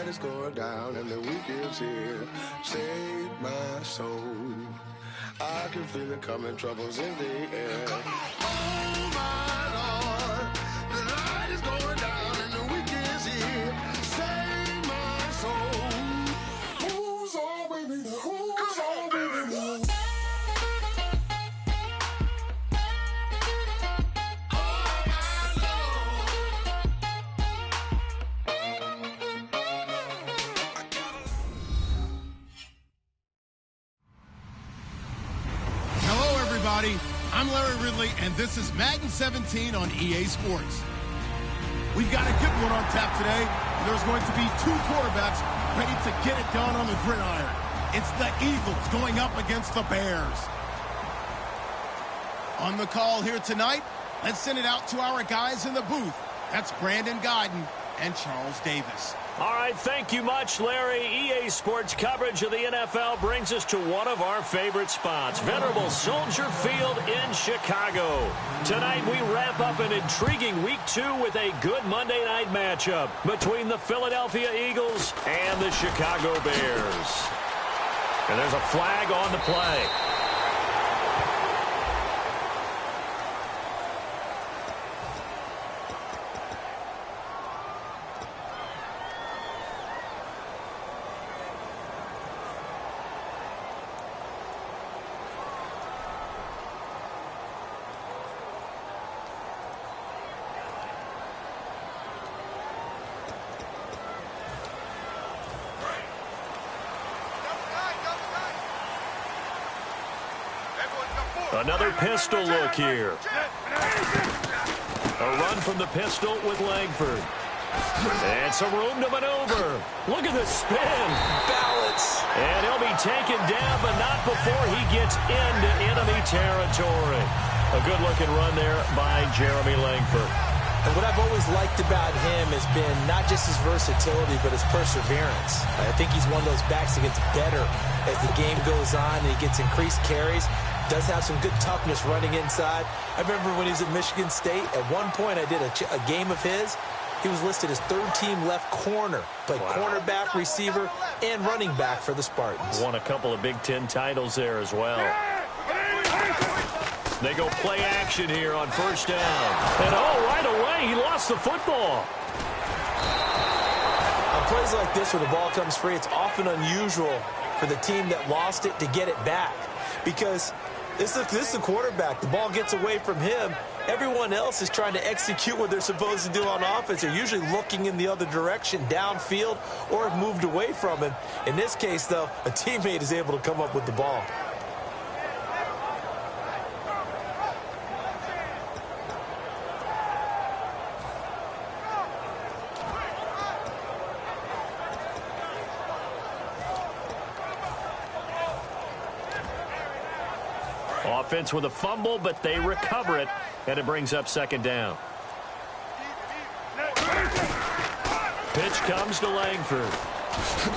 light is going down and the week is here. Save my soul. I can feel it coming, troubles in the air. Oh my Lord, the light is going down and the week is here. Save my soul. Who's all with me? Who's all with me? I'm Larry Ridley, and this is Madden 17 on EA Sports. We've got a good one on tap today, and there's going to be two quarterbacks ready to get it done on the gridiron. It's the Eagles going up against the Bears. On the call here tonight, let's send it out to our guys in the booth. That's Brandon Guyton and Charles Davis. All right, thank you much, Larry. EA Sports coverage of the NFL brings us to one of our favorite spots, venerable Soldier Field in Chicago. Tonight, we wrap up an intriguing Week 2 with a good Monday night matchup between the Philadelphia Eagles and the Chicago Bears. And there's a flag on the play. Another pistol look here. A run from the pistol with Langford. And some room to maneuver. Look at the spin. Balance. And he'll be taken down, but not before he gets into enemy territory. A good-looking run there by Jeremy Langford. And what I've always liked about him has been not just his versatility, but his perseverance. I think he's one of those backs that gets better as the game goes on and he gets increased carries. Does have some good toughness running inside. I remember when he was at Michigan State, at one point I did a game of his. He was listed as third-team left corner. Played cornerback, receiver, and running back for the Spartans. Won a couple of Big Ten titles there as well. They go play action here on first down. And right away, he lost the football. On plays like this where the ball comes free, it's often unusual for the team that lost it to get it back. Because this is the quarterback. The ball gets away from him. Everyone else is trying to execute what they're supposed to do on offense. They're usually looking in the other direction, downfield, or have moved away from him. In this case, though, a teammate is able to come up with the ball. Offense with a fumble, but they recover it, and it brings up second down. Pitch comes to Langford.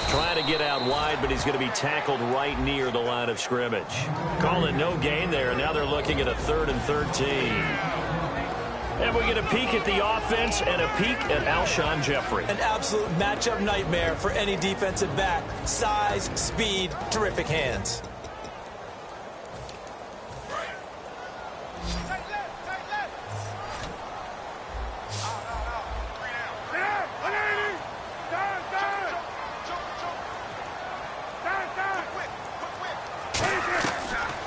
Trying to get out wide, but he's going to be tackled right near the line of scrimmage. Calling no gain there. Now they're looking at a 3rd and 13. And we get a peek at the offense and a peek at Alshon Jeffrey. An absolute matchup nightmare for any defensive back. Size, speed, terrific hands.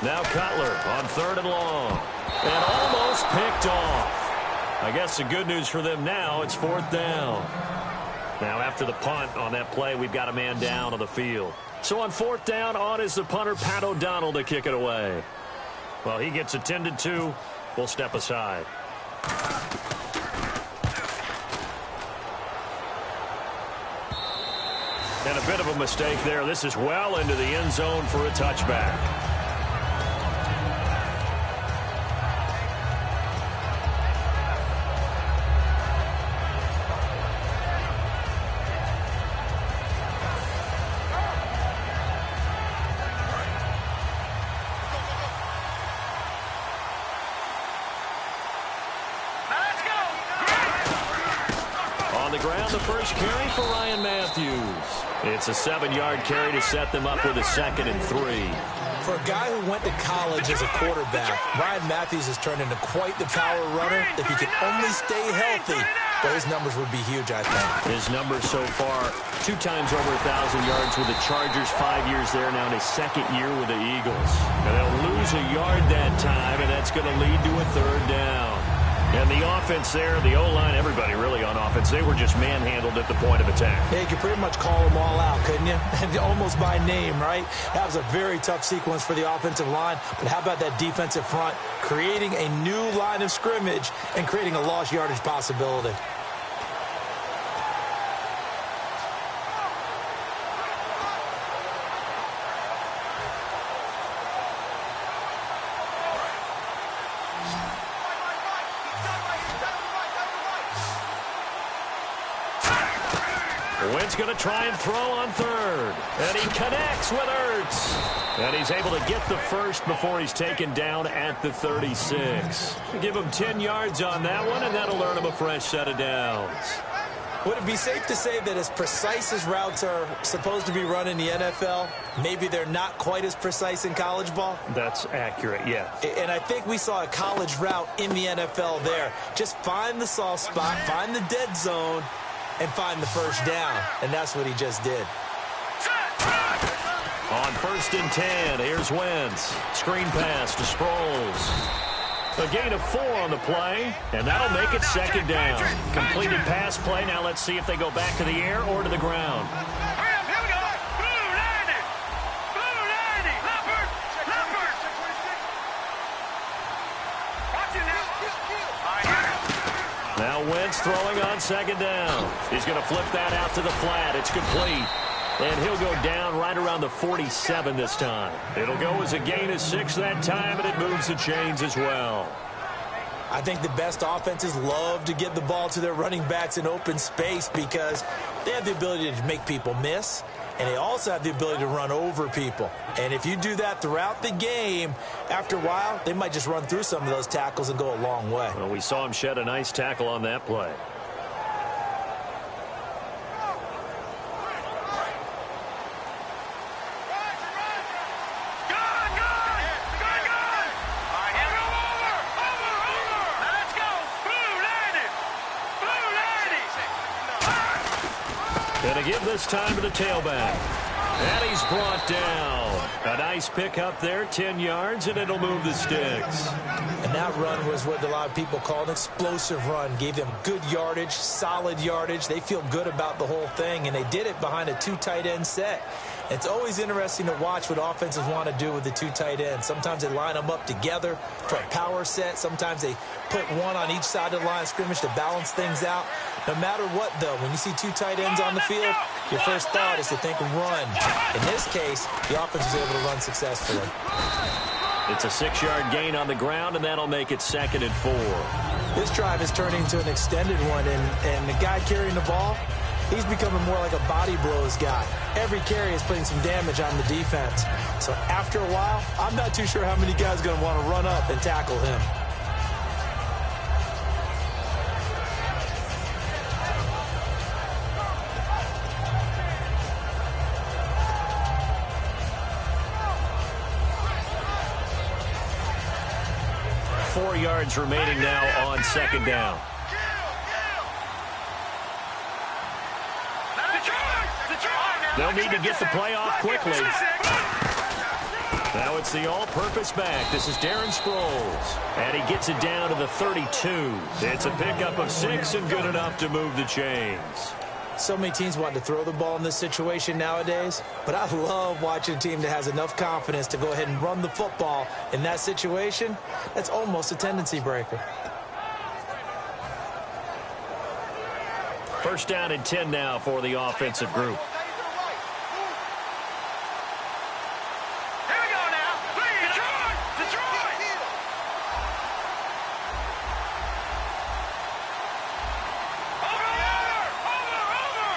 Now Cutler on 3rd and long. And almost picked off. I guess the good news for them now, it's 4th down. Now after the punt on that play, we've got a man down on the field. So on 4th down, on is the punter, Pat O'Donnell, to kick it away. Well, he gets attended to. We'll step aside. And a bit of a mistake there. This is well into the end zone for a touchback. the ground. The first carry for Ryan Matthews. It's a 7-yard carry to set them up with a 2nd and 3. For a guy who went to college as a quarterback, Ryan Matthews has turned into quite the power runner. If he could only stay healthy, well, his numbers would be huge, I think. His numbers so far, 2 times over 1,000 yards with the Chargers, 5 years there now in his 2nd year with the Eagles. And they'll lose a yard that time, and that's going to lead to a 3rd down. And the offense there, the O-line, everybody really on offense, they were just manhandled at the point of attack. Yeah, you could pretty much call them all out, couldn't you? Almost by name, right? That was a very tough sequence for the offensive line. But how about that defensive front creating a new line of scrimmage and creating a lost yardage possibility? Wentz going to try and throw on 3rd. And he connects with Ertz. And he's able to get the first before he's taken down at the 36. Give him 10 yards on that one, and that'll earn him a fresh set of downs. Would it be safe to say that as precise as routes are supposed to be run in the NFL, maybe they're not quite as precise in college ball? That's accurate, yeah. And I think we saw a college route in the NFL there. Just find the soft spot, find the dead zone, and find the first down. And that's what he just did. On 1st and 10, here's Wentz. Screen pass to Sproles. A gain of 4 on the play, and that'll make it 2nd down. Completed pass play. Now let's see if they go back to the air or to the ground. Now Wentz throwing on 2nd down. He's going to flip that out to the flat. It's complete. And he'll go down right around the 47 this time. It'll go as a gain of 6 that time, and it moves the chains as well. I think the best offenses love to get the ball to their running backs in open space because they have the ability to make people miss, and they also have the ability to run over people. And if you do that throughout the game, after a while, they might just run through some of those tackles and go a long way. Well, we saw him shed a nice tackle on that play. And to give this time to the tailback. And he's brought down. A nice pick up there, 10 yards, and it'll move the sticks. And that run was what a lot of people call an explosive run. Gave them good yardage, solid yardage. They feel good about the whole thing, and they did it behind a 2 tight end set. It's always interesting to watch what offenses want to do with the 2 tight ends. Sometimes they line them up together for a power set. Sometimes they put one on each side of the line of scrimmage to balance things out. No matter what, though, when you see 2 tight ends on the field, your first thought is to think run. In this case, the offense was able to run successfully. It's a 6-yard gain on the ground, and that'll make it 2nd and 4. This drive is turning into an extended one, and the guy carrying the ball, he's becoming more like a body blows guy. Every carry is putting some damage on the defense. So after a while, I'm not too sure how many guys are going to want to run up and tackle him. Four yards remaining now on 2nd down. They'll need to get the play off quickly. Now it's the all-purpose back. This is Darren Sproles. And he gets it down to the 32. It's a pickup of 6 and good enough to move the chains. So many teams want to throw the ball in this situation nowadays, but I love watching a team that has enough confidence to go ahead and run the football in that situation. That's almost a tendency breaker. First down and 10 now for the offensive group.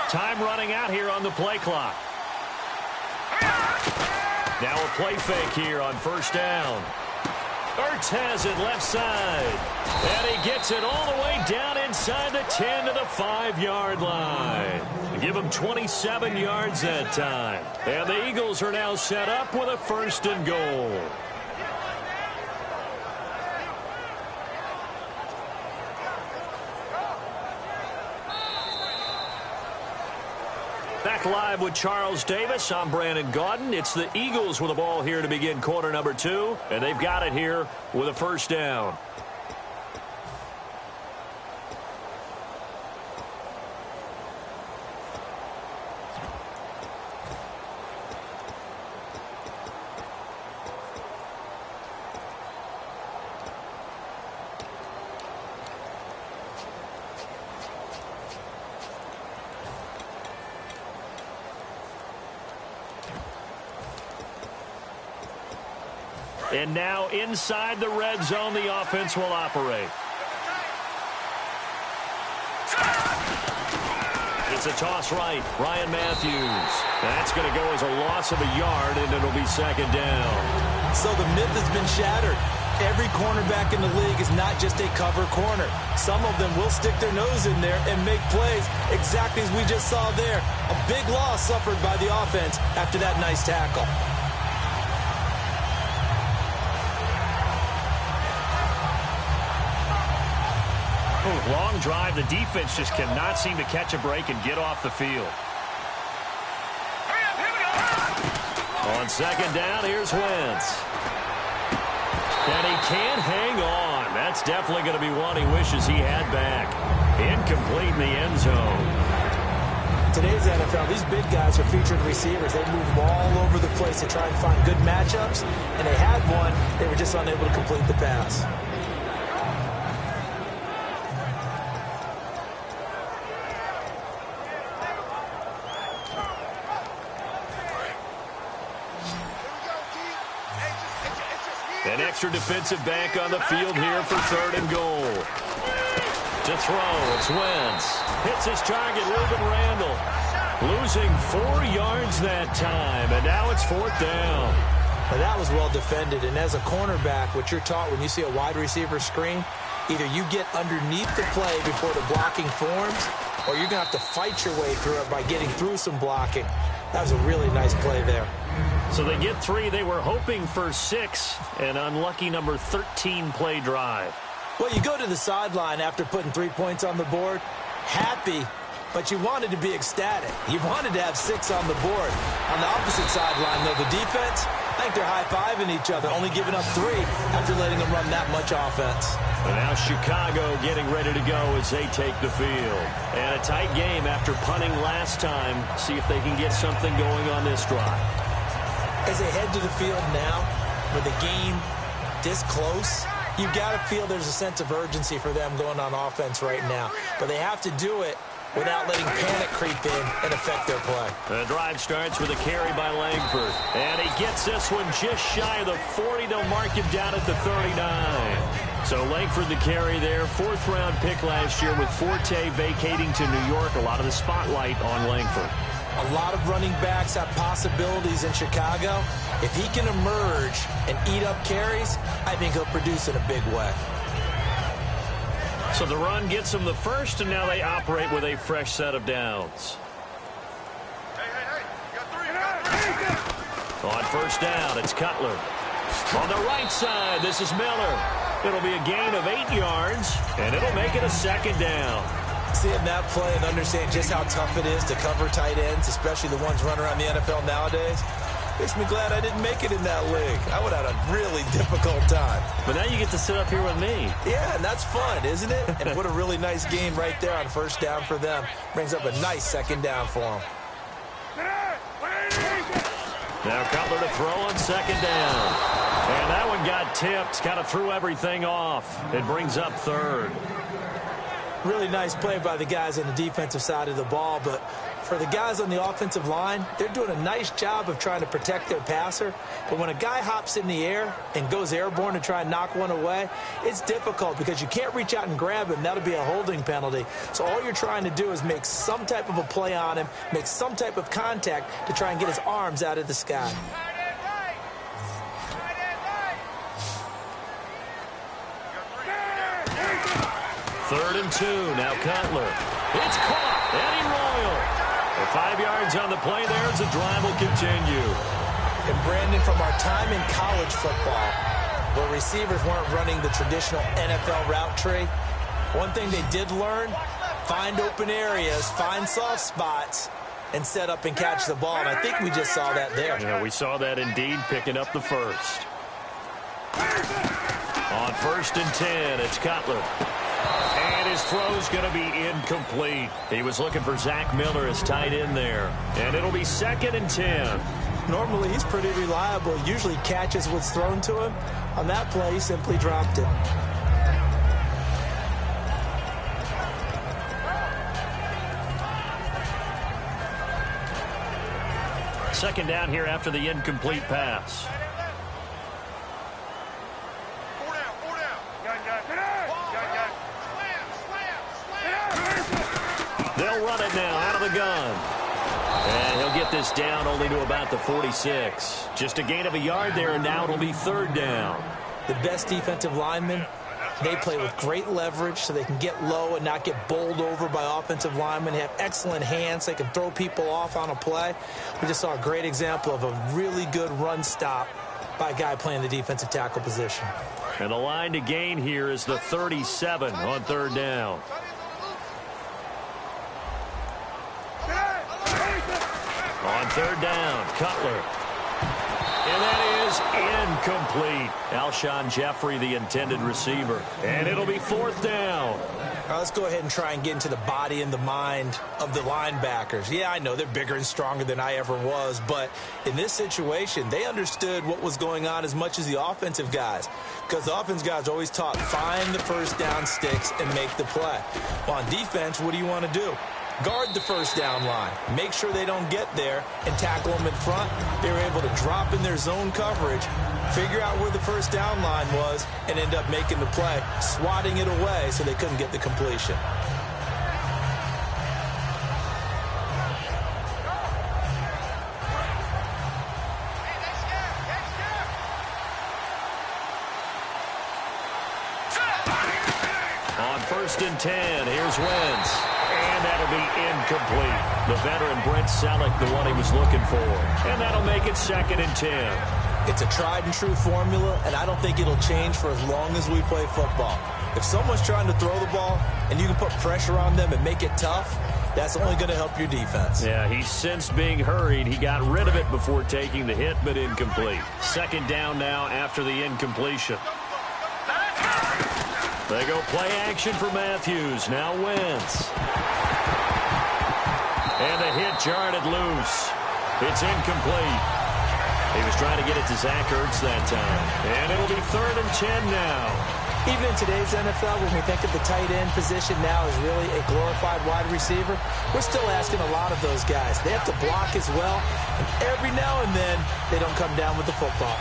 Time running out here on the play clock. Now a play fake here on 1st down. Ertz has it left side. And he gets it all the way down inside the 10 to the 5-yard line. Give him 27 yards that time. And the Eagles are now set up with a 1st and goal. Back live with Charles Davis. I'm Brandon Gaudin. It's the Eagles with the ball here to begin quarter number 2. And they've got it here with a 1st down. And now inside the red zone, the offense will operate. It's a toss right. Ryan Matthews. That's going to go as a loss of a yard, and it'll be 2nd down. So the myth has been shattered. Every cornerback in the league is not just a cover corner. Some of them will stick their nose in there and make plays exactly as we just saw there. A big loss suffered by the offense after that nice tackle. Long drive. The defense just cannot seem to catch a break and get off the field. On 2nd down, here's Wentz. And he can't hang on. That's definitely going to be one he wishes he had back. Incomplete in the end zone. Today's NFL, these big guys are featured receivers. They move all over the place to try and find good matchups. And they had one. They were just unable to complete the pass. An extra defensive back on the field here for 3rd and goal. To throw, it's Wentz. Hits his target, Reuben Randall. Losing 4 yards that time, and now it's 4th down. Now that was well defended, and as a cornerback, what you're taught when you see a wide receiver screen, either you get underneath the play before the blocking forms, or you're going to have to fight your way through it by getting through some blocking. That was a really nice play there. So they get 3. They were hoping for 6. An unlucky number 13 play drive. Well, you go to the sideline after putting 3 points on the board, happy, but you wanted to be ecstatic. You wanted to have 6 on the board. On the opposite sideline, though, the defense, I think they're high-fiving each other, only giving up 3 after letting them run that much offense. And now Chicago getting ready to go as they take the field. And a tight game after punting last time. See if they can get something going on this drive. As they head to the field now, with the game this close, you've got to feel there's a sense of urgency for them going on offense right now. But they have to do it without letting panic creep in and affect their play. The drive starts with a carry by Langford. And he gets this one just shy of the 40. They'll mark him down at the 39. So Langford the carry there. 4th-round pick last year with Forte vacating to New York. A lot of the spotlight on Langford. A lot of running backs have possibilities in Chicago. If he can emerge and eat up carries, I think he'll produce in a big way. So the run gets them the 1st, and now they operate with a fresh set of downs. On 1st down, it's Cutler. On the right side, this is Miller. It'll be a gain of 8 yards, and it'll make it a 2nd down. Seeing that play and understand just how tough it is to cover tight ends, especially the ones running around the NFL nowadays, makes me glad I didn't make it in that league. I would have had a really difficult time. But now you get to sit up here with me. Yeah, and that's fun, isn't it? And what a really nice game right there on 1st down for them. Brings up a nice 2nd down for them. Now Cutler to throw on 2nd down. And that one got tipped. Kind of threw everything off. It brings up 3rd. Really nice play by the guys on the defensive side of the ball, but for the guys on the offensive line, they're doing a nice job of trying to protect their passer. But when a guy hops in the air and goes airborne to try and knock one away, it's difficult because you can't reach out and grab him. That'll be a holding penalty. So all you're trying to do is make some type of a play on him, make some type of contact to try and get his arms out of the sky. 3rd and 2. Now Cutler. It's caught. Eddie Royal. The 5 yards on the play there as the drive will continue. And Brandon, from our time in college football, where receivers weren't running the traditional NFL route tree, one thing they did learn, find open areas, find soft spots, and set up and catch the ball. And I think we just saw that there. Yeah, we saw that indeed, picking up the first. On 1st and 10, it's Cutler. And his throw's going to be incomplete. He was looking for Zach Miller as tight end there. And it'll be 2nd and 10. Normally, he's pretty reliable. Usually catches what's thrown to him. On that play, he simply dropped it. Second down here after the incomplete pass. They'll run it now out of the gun. And he'll get this down only to about the 46. Just a gain of a yard there, and now it'll be 3rd down. The best defensive linemen, they play with great leverage so they can get low and not get bowled over by offensive linemen. They have excellent hands. They can throw people off on a play. We just saw a great example of a really good run stop by a guy playing the defensive tackle position. And the line to gain here is the 37 on 3rd down. On 3rd down, Cutler. And that is incomplete. Alshon Jeffrey, the intended receiver. And it'll be 4th down. All right, let's go ahead and try and get into the body and the mind of the linebackers. Yeah, I know they're bigger and stronger than I ever was, but in this situation, they understood what was going on as much as the offensive guys, because the offensive guys are always taught, find the first down sticks and make the play. Well, on defense, what do you want to do? Guard the first down line. Make sure they don't get there and tackle them in front. They were able to drop in their zone coverage, figure out where the first down line was, and end up making the play, swatting it away so they couldn't get the completion. On 1st and 10, here's Wentz. And that'll be incomplete. The veteran Brent Selleck, the one he was looking for. And that'll make it 2nd and 10. It's a tried and true formula, and I don't think it'll change for as long as we play football. If someone's trying to throw the ball and you can put pressure on them and make it tough, that's only going to help your defense. Yeah, he's since being hurried. He got rid of it before taking the hit, but incomplete. 2nd down now after the incompletion. They go play action for Matthews. Now Wentz. And the hit jarred it loose. It's incomplete. He was trying to get it to Zach Ertz that time. And it'll be 3rd and 10 now. Even in today's NFL, when we think of the tight end position now as really a glorified wide receiver, we're still asking a lot of those guys. They have to block as well, and every now and then, they don't come down with the football.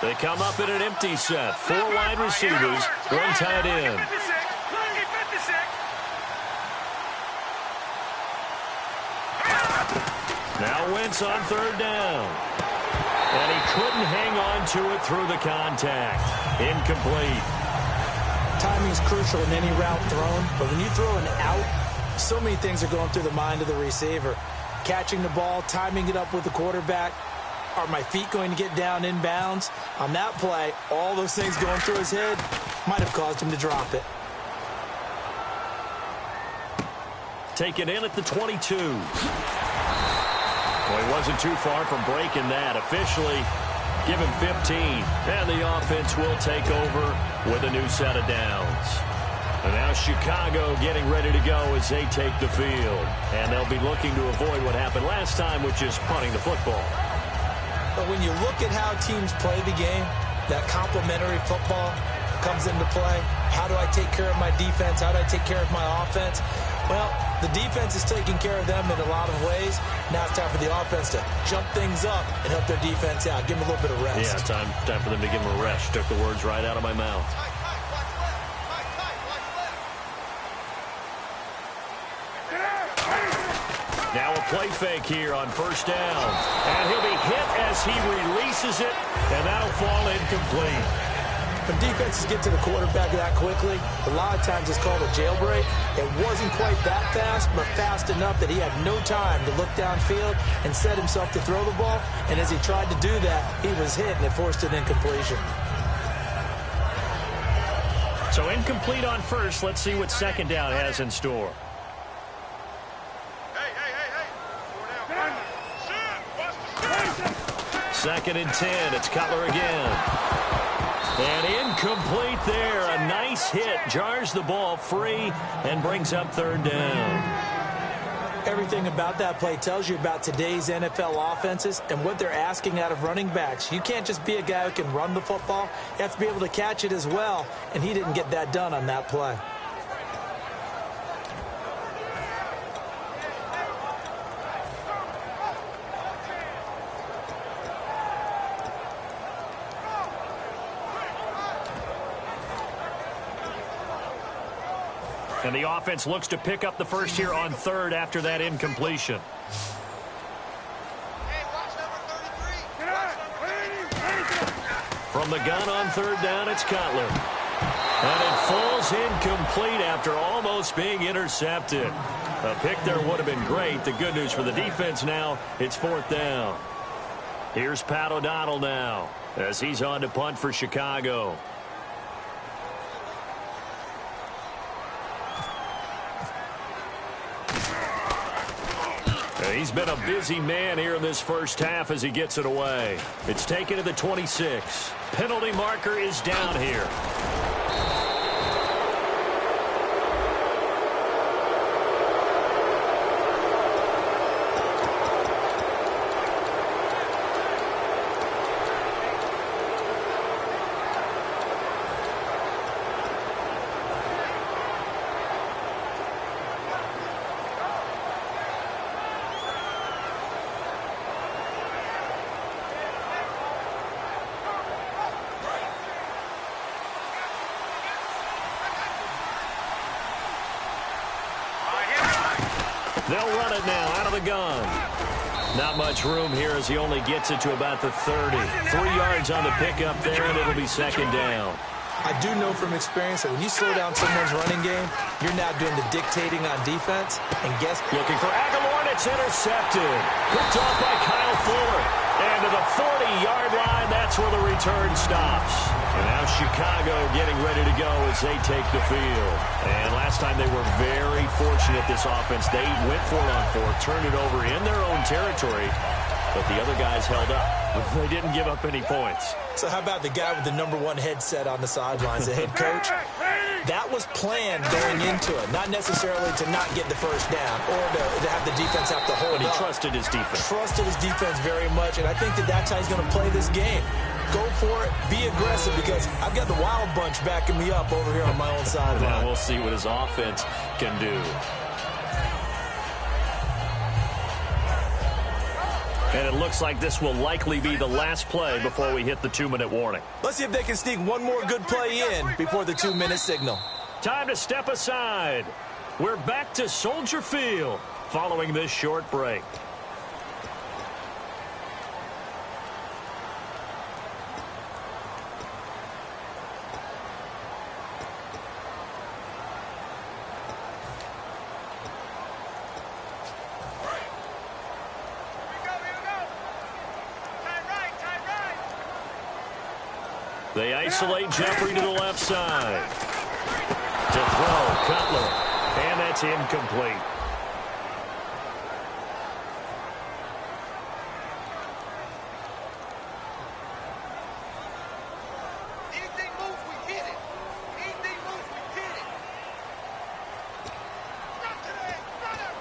They come up in an empty set. 4 wide receivers, 1 tight end. Now Wentz on 3rd down. And he couldn't hang on to it through the contact. Incomplete. Timing is crucial in any route thrown, but when you throw an out, so many things are going through the mind of the receiver. Catching the ball, timing it up with the quarterback. Are my feet going to get down inbounds? On that play, all those things going through his head might have caused him to drop it. Taken in at the 22. Well, he wasn't too far from breaking that. Officially, give him 15. And the offense will take over with a new set of downs. And now Chicago getting ready to go as they take the field. And they'll be looking to avoid what happened last time, which is punting the football. But when you look at how teams play the game, that complementary football comes into play. How do I take care of my defense? How do I take care of my offense? Well, the defense is taking care of them in a lot of ways. Now it's time for the offense to jump things up and help their defense out. Give them a little bit of rest. Yeah, time for them to give them a rest. Took the words right out of my mouth. Now a play fake here on first down. And he'll be hit as he releases it, and that'll fall incomplete. When defenses get to the quarterback that quickly, a lot of times it's called a jailbreak. It wasn't quite that fast, but fast enough that he had no time to look downfield and set himself to throw the ball. And as he tried to do that, he was hit, and it forced an incompletion. So incomplete on first. Let's see what second down has in store. Second and 10. It's Cutler again. And incomplete there. A nice hit. Jars the ball free and brings up third down. Everything about that play tells you about today's NFL offenses and what they're asking out of running backs. You can't just be a guy who can run the football. You have to be able to catch it as well, and he didn't get that done on that play. And the offense looks to pick up the first here on third after that incompletion. From the gun on third down, it's Cutler. And it falls incomplete after almost being intercepted. A pick there would have been great. The good news for the defense now, it's fourth down. Here's Pat O'Donnell now as he's on to punt for Chicago. He's been a busy man here in this first half as he gets it away. It's taken to the 26. Penalty marker is down here. They'll run it now out of the gun. Not much room here as he only gets it to about the 30. 3 yards on the pickup there, and it'll be second down. I do know from experience that when you slow down someone's running game, you're now doing the dictating on defense. And guess looking for Aguilar, and it's intercepted. Picked off by Kyle Fuller. And to the 40-yard line, that's where the return stops. And now Chicago getting ready to go as they take the field. And last time they were very fortunate, this offense. They went for it on fourth, turned it over in their own territory, but the other guys held up. They didn't give up any points. So how about the guy with the #1 headset on the sidelines, the head coach? That was planned going into it, not necessarily to not get the first down or to have the defense have to hold But he up. trusted his defense. Trusted his defense very much, and I think that that's how he's going to play this game. Go for it, be aggressive, because I've got the wild bunch backing me up over here on my own sideline. Now we'll see what his offense can do. And it looks like this will likely be the last play before we hit the 2-minute warning. Let's see if they can sneak one more good play in before the 2-minute signal. Time to step aside. We're back to Soldier Field following this short break. They isolate Jeffrey to the left side. To throw, Cutler. And that's incomplete. Anything moves, we hit it. Anything moves, we hit it. Run today, run it.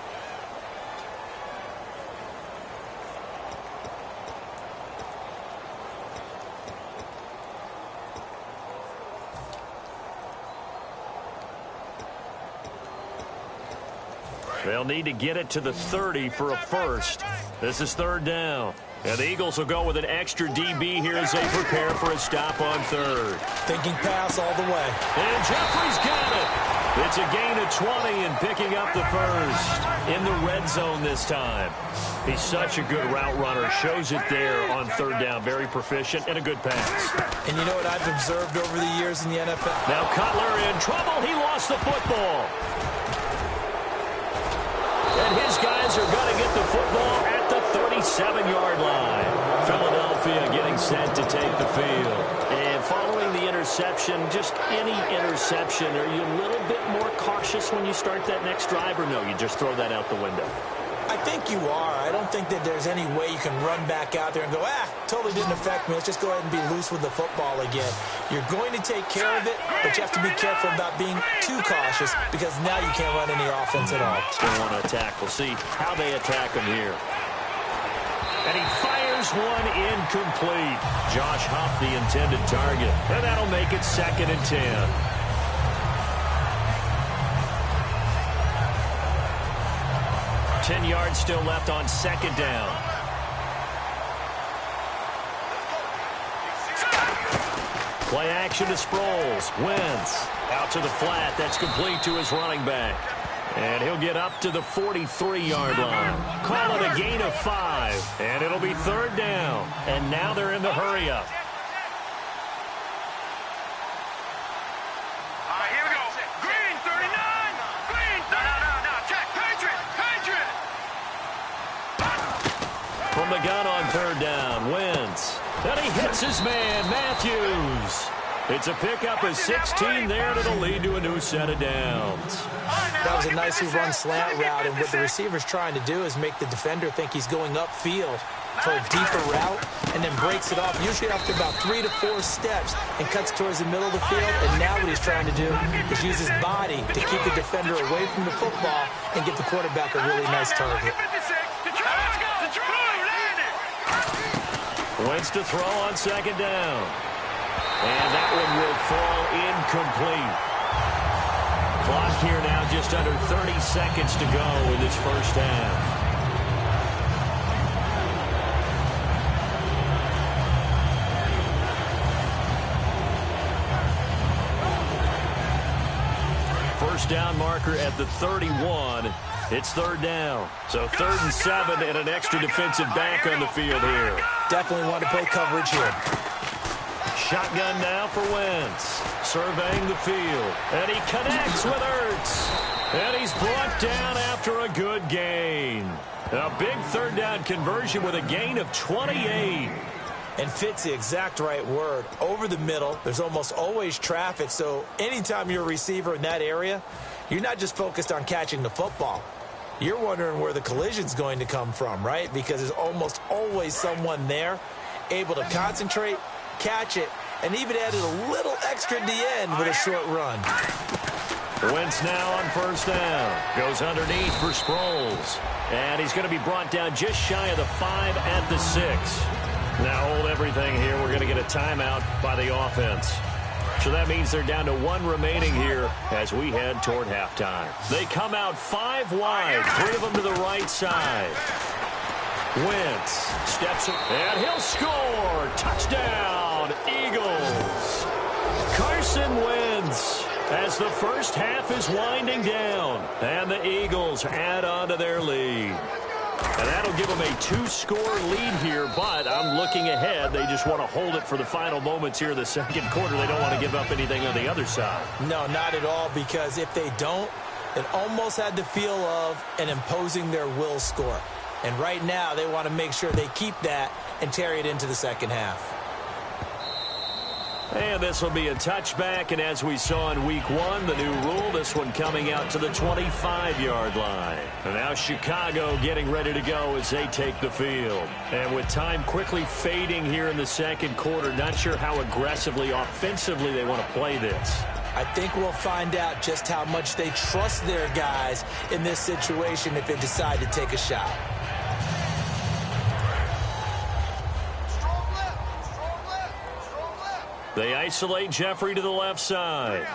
They'll need to get it to the 30 for a first. This is third down. And the Eagles will go with an extra DB here as they prepare for a stop on third. Thinking pass all the way. And Jeffrey's got it. It's a gain of 20 and picking up the first in the red zone this time. He's such a good route runner. Shows it there on third down. Very proficient and a good pass. And you know what I've observed over the years in the NFL? Now Cutler in trouble. He lost the football. And his guys are going to get the football at the 37-yard line. Philadelphia getting set to take the field. And following the interception, just any interception, are you a little bit more cautious when you start that next drive, or no, you just throw that out the window? I think you are. I don't think that there's any way you can run back out there and go, totally didn't affect me. Let's just go ahead and be loose with the football again. You're going to take care of it, but you have to be careful about being too cautious because now you can't run any offense at all. Still want to attack. We'll see how they attack him here. And he fires one incomplete. Josh Huff, the intended target. And that'll make it 2nd and 10. 10 yards still left on 2nd down. Play action to Sproles. Wentz out to the flat. That's complete to his running back. And he'll get up to the 43-yard line. Call it a gain of 5. And it'll be 3rd down. And now they're in the hurry-up. Here we go. Green, 39. Green, 39. No. Check. Patriot. From the gun on 3rd down, Wentz. And he hits his man, Matthews. It's a pickup of 16 there, and it'll lead to a new set of downs. That was a nicely run slant route, and what the receiver's trying to do is make the defender think he's going upfield for a deeper route, and then breaks it off, usually after about 3 to 4 steps, and cuts towards the middle of the field. And now what he's trying to do is use his body to keep the defender away from the football and give the quarterback a really nice target. Wentz to throw on 2nd down. And that one will fall incomplete. Clock here now just under 30 seconds to go in this first half. First down marker at the 31. It's 3rd down. So 3rd and 7 and an extra defensive back on the field here. Definitely want to play coverage here. Shotgun now for Wentz. Surveying the field. And he connects with Ertz. And he's brought down after a good gain. A big 3rd down conversion with a gain of 28. And fits the exact right word. Over the middle, there's almost always traffic. So anytime you're a receiver in that area, you're not just focused on catching the football. You're wondering where the collision's going to come from, right? Because there's almost always someone there able to concentrate, catch it, and even added a little extra at the end with a short run. Wentz now on 1st down. Goes underneath for Sproles. And he's going to be brought down just shy of the 5 at the 6. Now hold everything here. We're going to get a timeout by the offense. So that means they're down to 1 remaining here as we head toward halftime. They come out 5 wide, 3 of them to the right side. Wentz steps up, and he'll score. Touchdown, Eagles. Carson Wentz as the first half is winding down, and the Eagles add on to their lead. And that'll give them a 2-score lead here, but I'm looking ahead. They just want to hold it for the final moments here in the 2nd quarter. They don't want to give up anything on the other side. No, not at all, because if they don't, it almost had the feel of an imposing their will score. And right now, they want to make sure they keep that and carry it into the 2nd half. And this will be a touchback, and as we saw in week 1, the new rule, this one coming out to the 25-yard line. And now Chicago getting ready to go as they take the field. And with time quickly fading here in the 2nd quarter, not sure how aggressively, offensively they want to play this. I think we'll find out just how much they trust their guys in this situation if they decide to take a shot. They isolate Jeffrey to the left side.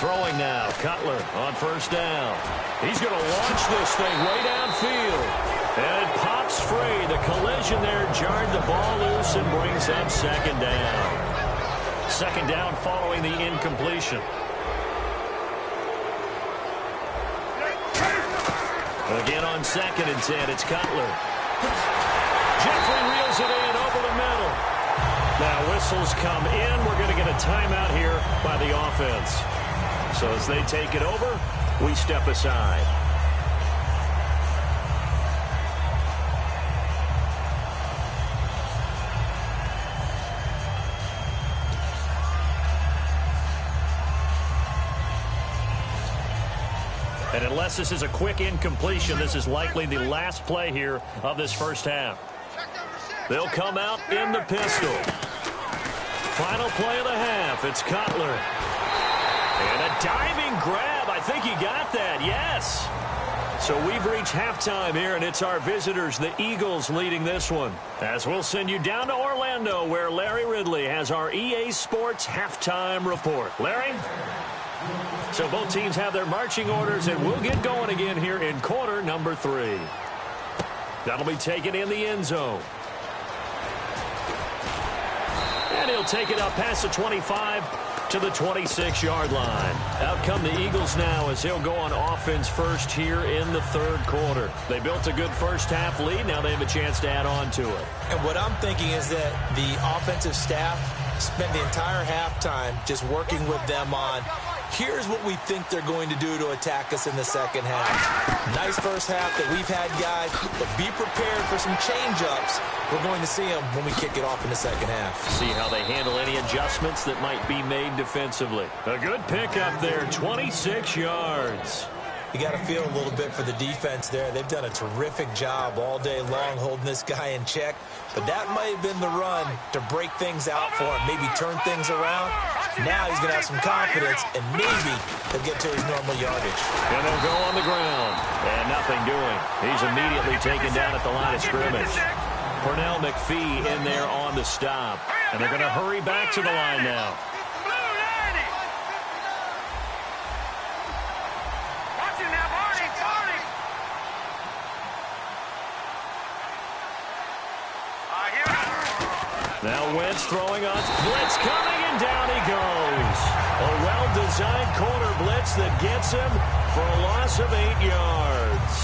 Throwing now, Cutler on 1st down. He's going to launch this thing way downfield. And it pops free. The collision there jarred the ball loose and brings up second down. Second down following the incompletion. Again on 2nd and 10, it's Cutler. Jeffrey reels it in over the middle. Now whistles come in. We're going to get a timeout here by the offense. So as they take it over, we step aside. And unless this is a quick incompletion, this is likely the last play here of this first half. They'll come out in the pistol. Final play of the half. It's Cutler. And a diving grab. I think he got that. Yes. So we've reached halftime here, and it's our visitors, the Eagles, leading this one. As we'll send you down to Orlando, where Larry Ridley has our EA Sports halftime report. Larry? So both teams have their marching orders, and we'll get going again here in quarter number 3. That'll be taken in the end zone. And he'll take it up past the 25 to the 26-yard line. Out come the Eagles now as he'll go on offense first here in the third quarter. They built a good first half lead. Now they have a chance to add on to it. And what I'm thinking is that the offensive staff spent the entire halftime just working with them on, here's what we think they're going to do to attack us in the second half. Nice first half that we've had, guys, but be prepared for some change-ups. We're going to see them when we kick it off in the second half. See how they handle any adjustments that might be made defensively. A good pickup there, 26 yards. You got to feel a little bit for the defense there. They've done a terrific job all day long holding this guy in check. But that might have been the run to break things out for him, maybe turn things around. Now he's going to have some confidence, and maybe he'll get to his normal yardage. And they'll go on the ground. And nothing doing. He's immediately taken down at the line of scrimmage. Pernell McPhee in there on the stop. And they're going to hurry back to the line now. Now Wentz throwing on blitz coming, and down he goes. A well-designed corner blitz that gets him for a loss of 8 yards.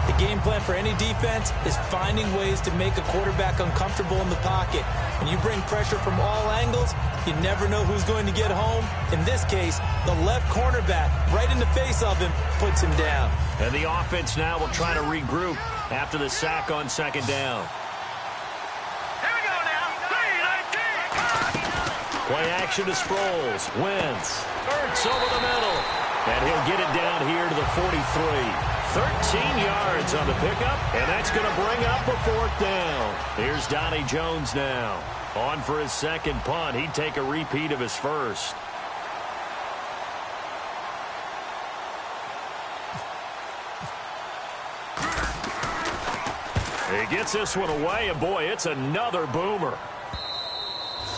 The game plan for any defense is finding ways to make a quarterback uncomfortable in the pocket. When you bring pressure from all angles, you never know who's going to get home. In this case, the left cornerback, right in the face of him, puts him down. And the offense now will try to regroup after the sack on second down. Play action to Sproles. Wentz. Ertz over the middle. And he'll get it down here to the 43. 13 yards on the pickup. And that's going to bring up a fourth down. Here's Donnie Jones now. On for his second punt. He'd take a repeat of his first. He gets this one away, and boy, it's another boomer.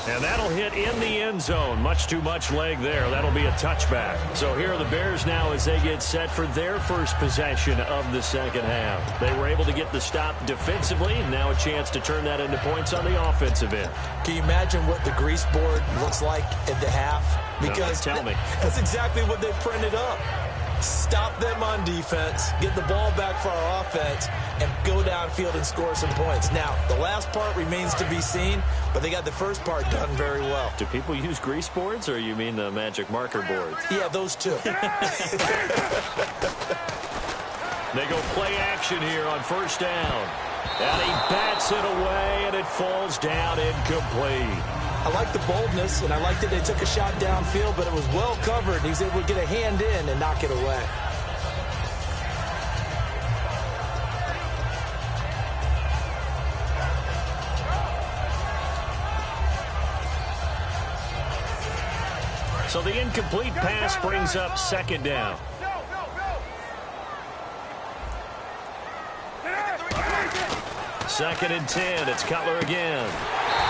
And that'll hit in the end zone. Much too much leg there. That'll be a touchback. So here are the Bears now as they get set for their first possession of the second half. They were able to get the stop defensively. Now a chance to turn that into points on the offensive end. Can you imagine what the grease board looks like at the half? Because tell me. That's exactly what they printed up. Stop them on defense, get the ball back for our offense, and go downfield and score some points. Now, the last part remains to be seen, but they got the first part done very well. Do people use grease boards, or you mean the magic marker boards? Yeah, those two. They go play action here on first down. And he bats it away, and it falls down incomplete. I like the boldness, and I like that they took a shot downfield, but it was well covered. He was able to get a hand in and knock it away. So the incomplete pass brings up second down. Second and 10. It's Cutler again.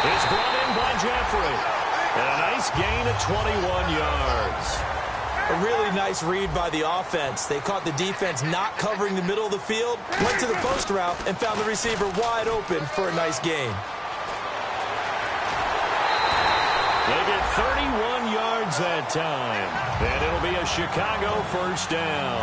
It's brought in by Jeffrey. And a nice gain of 21 yards. A really nice read by the offense. They caught the defense not covering the middle of the field, went to the post route, and found the receiver wide open for a nice gain. They get 31 yards that time, and it'll be a Chicago first down.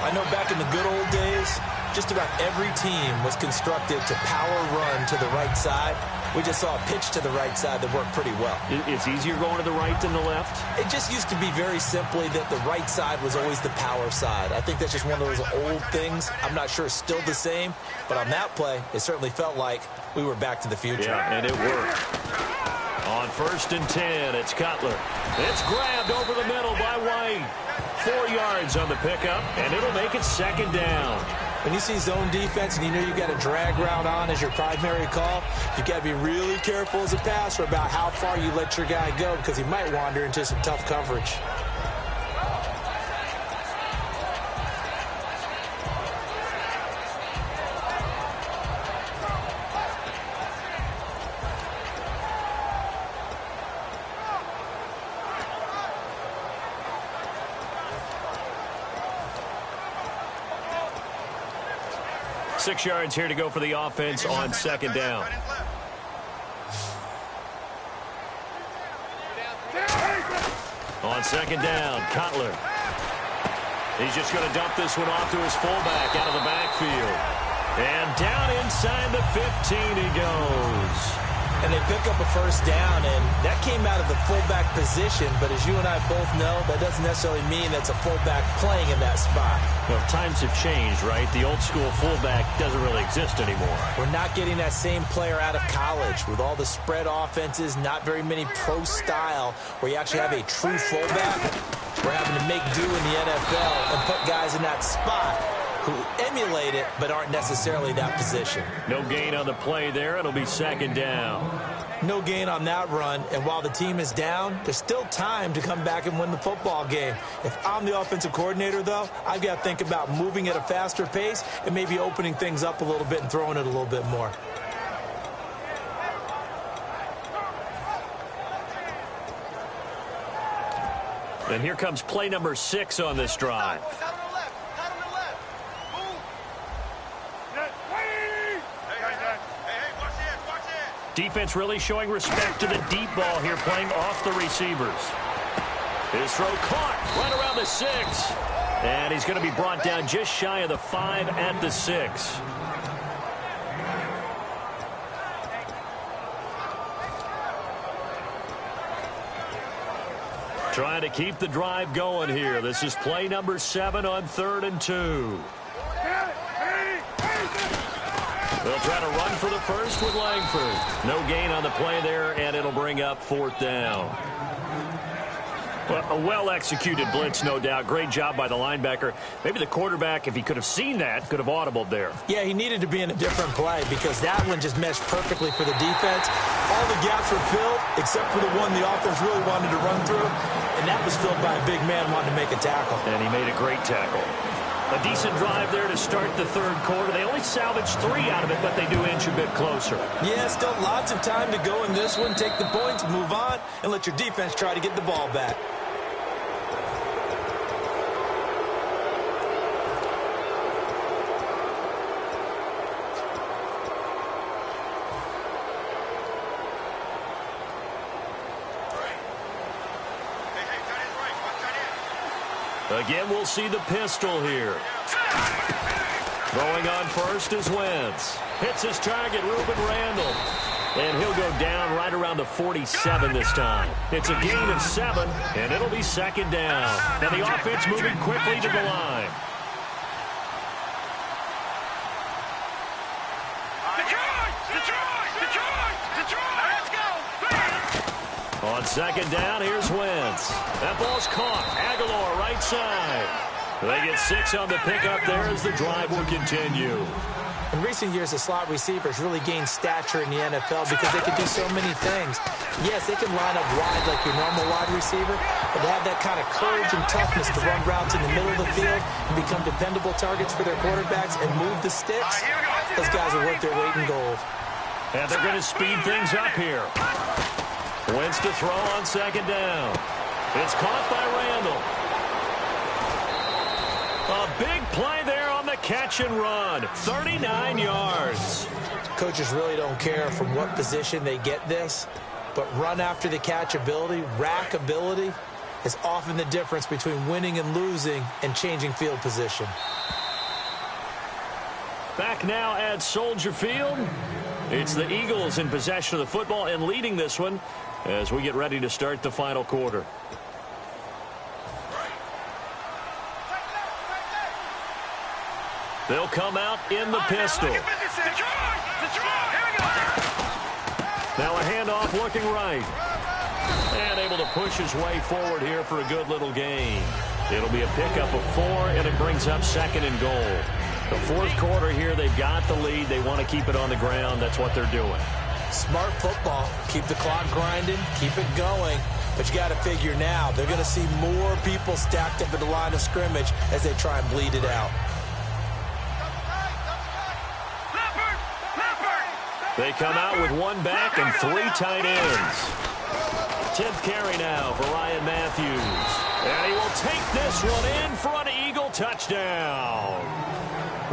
I know back in the good old days, just about every team was constructed to power run to the right side. We just saw a pitch to the right side that worked pretty well. It's easier going to the right than the left? It just used to be very simply that the right side was always the power side. I think that's just one of those old things. I'm not sure it's still the same, but on that play, it certainly felt like we were back to the future. Yeah, and it worked. On 1st and 10, it's Cutler. It's grabbed over the middle by White. 4 yards on the pickup, and it'll make it 2nd down. When you see zone defense and you know you've got a drag route on as your primary call, you've got to be really careful as a passer about how far you let your guy go because he might wander into some tough coverage. Six yards here to go for the offense on 2nd down. On 2nd down, Cutler. He's just going to dump this one off to his fullback out of the backfield. And down inside the 15 he goes. And they pick up a first down, and that came out of the fullback position. But as you and I both know, that doesn't necessarily mean that's a fullback playing in that spot. Well, times have changed, right? The old school fullback doesn't really exist anymore. We're not getting that same player out of college with all the spread offenses, not very many pro style where you actually have a true fullback. We're having to make do in the NFL and put guys in that spot who emulate it but aren't necessarily that position. No gain on the play there. It'll be 2nd down. No gain on that run, and while the team is down, there's still time to come back and win the football game. If I'm the offensive coordinator, though, I've got to think about moving at a faster pace and maybe opening things up a little bit and throwing it a little bit more. And here comes play number 6 on this drive. Defense really showing respect to the deep ball here, playing off the receivers. His throw caught right around the 6. And he's going to be brought down just shy of the 5 at the 6. Trying to keep the drive going here. This is play number 7 on 3rd and 2. They'll try to run for the first with Langford. No gain on the play there, and it'll bring up 4th down. Well, a well-executed blitz, no doubt. Great job by the linebacker. Maybe the quarterback, if he could have seen that, could have audibled there. Yeah, he needed to be in a different play because that one just meshed perfectly for the defense. All the gaps were filled except for the one the offense really wanted to run through, and that was filled by a big man wanting to make a tackle. And he made a great tackle. A decent drive there to start the 3rd quarter. They only salvaged 3 out of it, but they do inch a bit closer. Yeah, still lots of time to go in this one. Take the points, move on, and let your defense try to get the ball back. Again, we'll see the pistol here. Throwing on first is Wentz. Hits his target, Reuben Randall. And he'll go down right around the 47 this time. It's a gain of 7, and it'll be 2nd down. And the offense moving quickly to the line. On 2nd down, here's Wentz. That ball's caught. Aguilar, right side. They get 6 on the pickup there as the drive will continue. In recent years, the slot receivers really gained stature in the NFL because they can do so many things. Yes, they can line up wide like your normal wide receiver, but they have that kind of courage and toughness to run routes in the middle of the field and become dependable targets for their quarterbacks and move the sticks. Those guys are worth their weight in gold. And they're going to speed things up here. Wentz to throw on 2nd down. It's caught by Randall. A big play there on the catch and run. 39 yards. Coaches really don't care from what position they get this, but run after the catch ability, rack ability, is often the difference between winning and losing and changing field position. Back now at Soldier Field. It's the Eagles in possession of the football and leading this one as we get ready to start the final quarter. They'll come out in the pistol. Now a handoff looking right. And able to push his way forward here for a good little gain. It'll be a pickup of 4, and it brings up 2nd and goal. The fourth quarter here, they've got the lead. They want to keep it on the ground. That's what they're doing. Smart football. Keep the clock grinding. Keep it going. But you got to figure now, they're going to see more people stacked up at the line of scrimmage as they try and bleed it out. They come out with 1 back and 3 tight ends. 10th carry now for Ryan Matthews. And he will take this one in for an Eagle touchdown.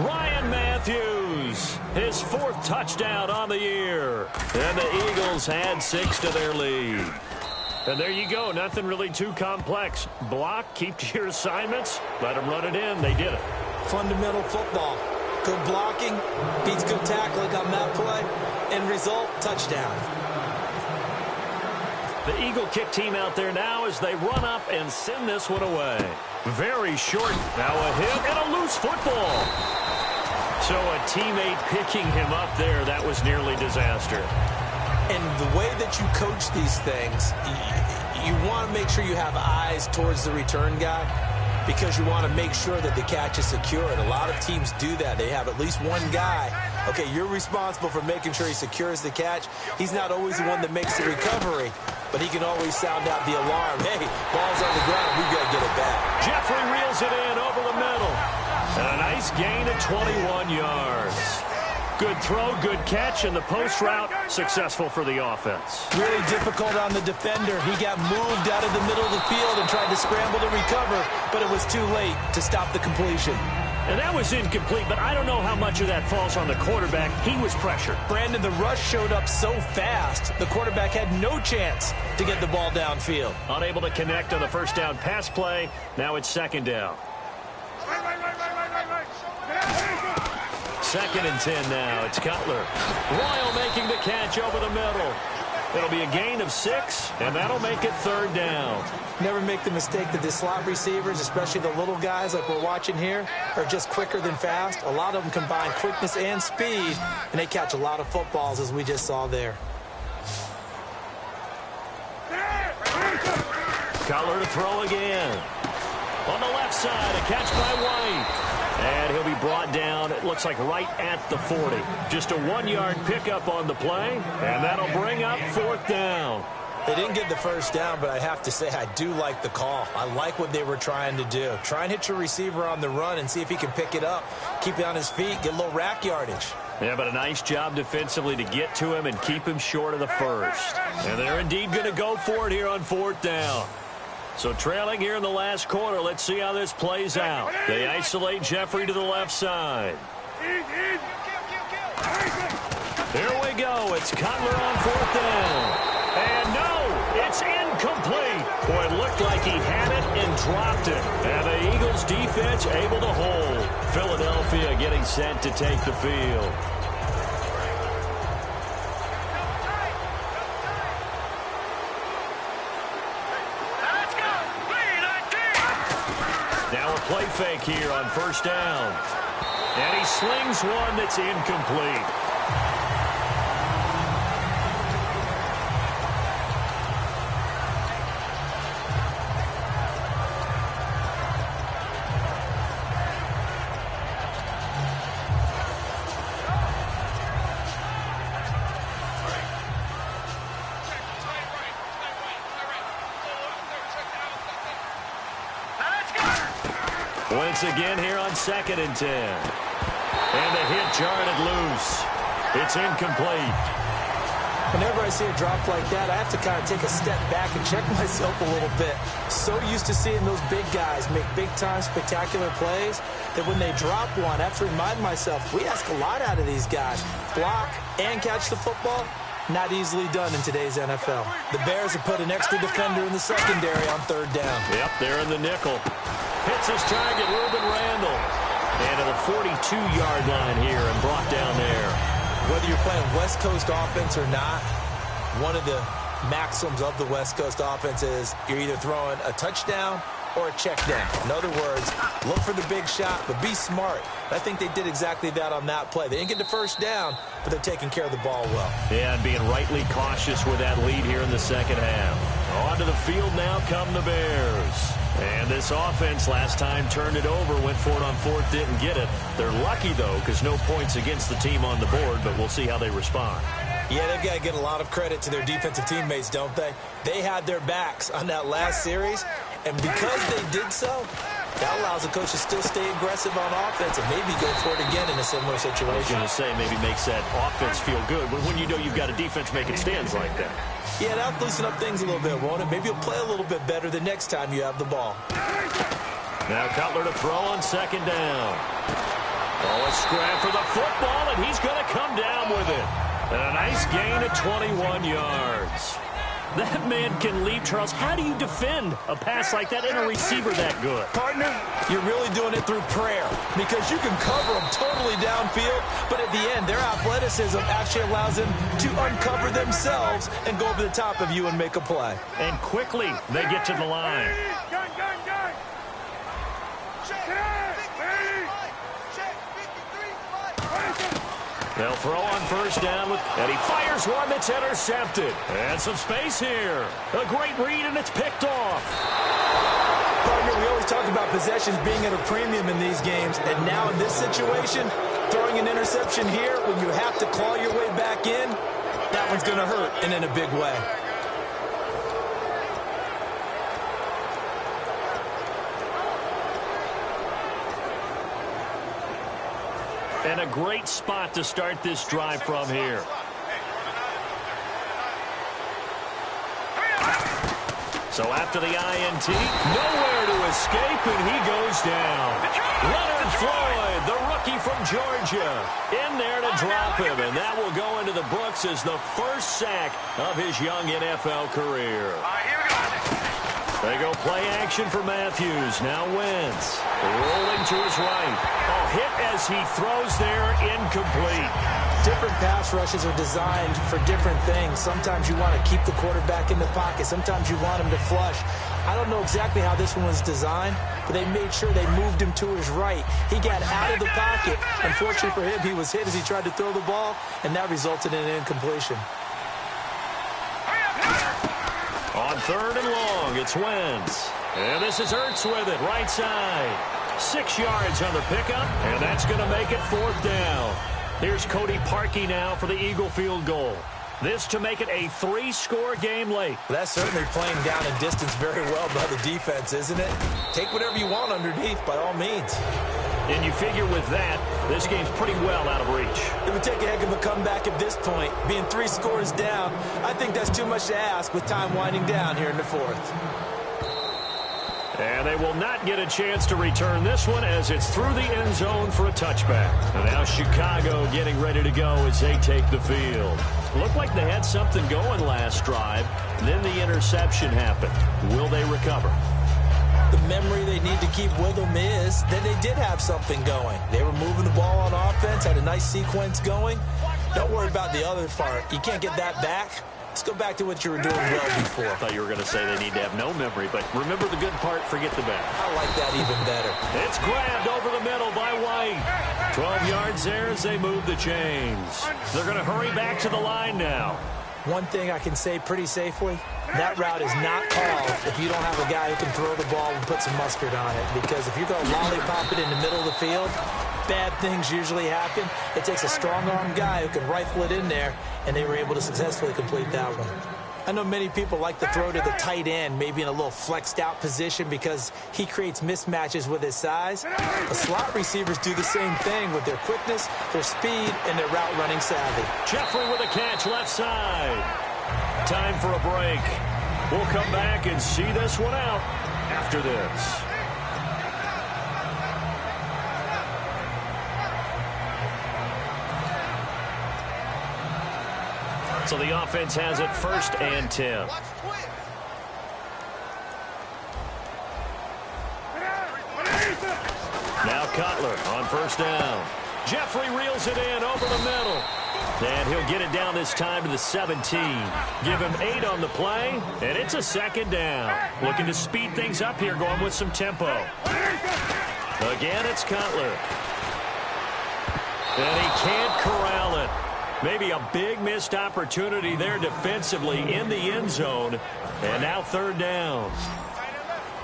Ryan Matthews, his 4th touchdown on the year. And the Eagles add 6 to their lead. And there you go. Nothing really too complex. Block, keep to your assignments, let them run it in. They did it. Fundamental football. Good blocking beats good tackling on that play. End result, touchdown. The Eagle kick team out there now as they run up and send this one away. Very short. Now a hit and a loose football. So a teammate picking him up there, that was nearly disaster. And the way that you coach these things, you want to make sure you have eyes towards the return guy because you want to make sure that the catch is secured. A lot of teams do that. They have at least one guy. Okay, you're responsible for making sure he secures the catch. He's not always the one that makes the recovery, but he can always sound out the alarm. Hey, ball's on the ground. We've got to get it back. Jeffrey reels it in over the middle. And a nice gain of 21 yards. Good throw, good catch, and the post route successful for the offense. Really difficult on the defender. He got moved out of the middle of the field and tried to scramble to recover, but it was too late to stop the completion. And that was incomplete, but I don't know how much of that falls on the quarterback. He was pressured. Brandon, the rush showed up so fast, the quarterback had no chance to get the ball downfield. Unable to connect on the first down pass play. Now it's 2nd down. 2nd and 10 now. It's Cutler. Royal making the catch over the middle. It'll be a gain of 6, and that'll make it 3rd down. Never make the mistake that the slot receivers, especially the little guys like we're watching here, are just quicker than fast. A lot of them combine quickness and speed, and they catch a lot of footballs, as we just saw there. Cutler to throw again. On the left side, a catch by White. And he'll be brought down, it looks like right at the 40. Just a 1-yard pickup on the play, and that'll bring up 4th down. They didn't get the first down, but I have to say I do like the call. I like what they were trying to do. Try and hit your receiver on the run and see if he can pick it up. Keep it on his feet, get a little rack yardage. Yeah, but a nice job defensively to get to him and keep him short of the first. And they're indeed going to go for it here on 4th down. So trailing here in the last quarter, let's see how this plays out. They isolate Jeffrey to the left side. Here we go. It's Cutler on 4th down. And no, it's incomplete. Boy, it looked like he had it and dropped it. And the Eagles defense able to hold. Philadelphia getting set to take the field. Play fake here on 1st down. And he slings one that's incomplete. Once again here on 2nd and 10. And the hit jarred it loose. It's incomplete. Whenever I see a drop like that, I have to kind of take a step back and check myself a little bit. So used to seeing those big guys make big-time spectacular plays that when they drop one, I have to remind myself, we ask a lot out of these guys. Block and catch the football, not easily done in today's NFL. The Bears have put an extra defender in the secondary on third down. Yep, they're in the nickel. Hits his target, Reuben Randall. And to the 42-yard line here and brought down there. Whether you're playing West Coast offense or not, one of the maxims of the West Coast offense is you're either throwing a touchdown or a check down. In other words, look for the big shot, but be smart. I think they did exactly that on that play. They didn't get the first down, but they're taking care of the ball well. Yeah, and being rightly cautious with that lead here in the second half. Onto the field now come the Bears. And this offense last time turned it over, went for it on fourth, didn't get it. They're lucky, though, because no points against the team on the board, but we'll see how they respond. Yeah, they've got to get a lot of credit to their defensive teammates, don't they? They had their backs on that last series, and because they did so, that allows the coach to still stay aggressive on offense and maybe go for it again in a similar situation. I was going to say, maybe makes that offense feel good when you know you've got a defense making stands like that. Yeah, that'll loosen up things a little bit, won't it? Maybe you'll play a little bit better the next time you have the ball. Now Cutler to throw on second down. Oh, a scrap for the football, and he's going to come down with it. And a nice gain of 21 yards. That man can leap, Charles. How do you defend a pass like that and a receiver that good? Partner, you're really doing it through prayer because you can cover them totally downfield, but at the end, their athleticism actually allows them to uncover themselves and go over the top of you and make a play. And quickly, they get to the line. Gun, gun, gun. They'll throw on first down, and he fires one that's intercepted. And some space here. A great read, and it's picked off. Partner, we always talk about possessions being at a premium in these games, and now in this situation, throwing an interception here when you have to claw your way back in, that one's going to hurt, and in a big way. And a great spot to start this drive from here. So after the INT, nowhere to escape, and he goes down. Leonard Floyd, the rookie from Georgia, in there to drop him, and that will go into the books as the first sack of his young NFL career. They go play action for Matthews. Now Wentz rolling to his right. Oh, hit as he throws there, incomplete. Different pass rushes are designed for different things. Sometimes you want to keep the quarterback in the pocket. Sometimes you want him to flush. I don't know exactly how this one was designed, but they made sure they moved him to his right. He got out of the pocket. Unfortunately for him, he was hit as he tried to throw the ball, and that resulted in an incompletion. On third and long, it's Wentz. And this is Ertz with it, right side. 6 yards on the pickup, and that's going to make it fourth down. Here's Cody Parkey now for the Eagle field goal. This to make it a 3-score game late. That's certainly playing down in distance very well by the defense, isn't it? Take whatever you want underneath, by all means. And you figure with that, this game's pretty well out of reach. It would take a heck of a comeback at this point. Being 3 scores down, I think that's too much to ask with time winding down here in the fourth. And they will not get a chance to return this one as it's through the end zone for a touchback. And now Chicago getting ready to go as they take the field. Looked like they had something going last drive. Then the interception happened. Will they recover? The memory they need to keep with them is that they did have something going. They were moving the ball on offense, had a nice sequence going. Don't worry about the other part. You can't get that back. Let's go back to what you were doing well before. I thought you were going to say they need to have no memory, but remember the good part, forget the bad. I like that even better. It's grabbed over the middle by White. 12 yards there as they move the chains. They're going to hurry back to the line now. One thing I can say pretty safely, that route is not called if you don't have a guy who can throw the ball and put some mustard on it. Because if you're going to lollipop it in the middle of the field, bad things usually happen. It takes a strong-arm guy who can rifle it in there, and they were able to successfully complete that one. I know many people like to throw to the tight end, maybe in a little flexed out position because he creates mismatches with his size. The slot receivers do the same thing with their quickness, their speed, and their route running savvy. Jeffrey with a catch left side. Time for a break. We'll come back and see this one out after this. So the offense has it 1st and 10. Now Cutler on 1st down. Jeffrey reels it in over the middle. And he'll get it down this time to the 17. Give him 8 on the play, and it's a 2nd down. Looking to speed things up here, going with some tempo. Again, it's Cutler. And he can't corral it. Maybe a big missed opportunity there defensively in the end zone. And now 3rd down.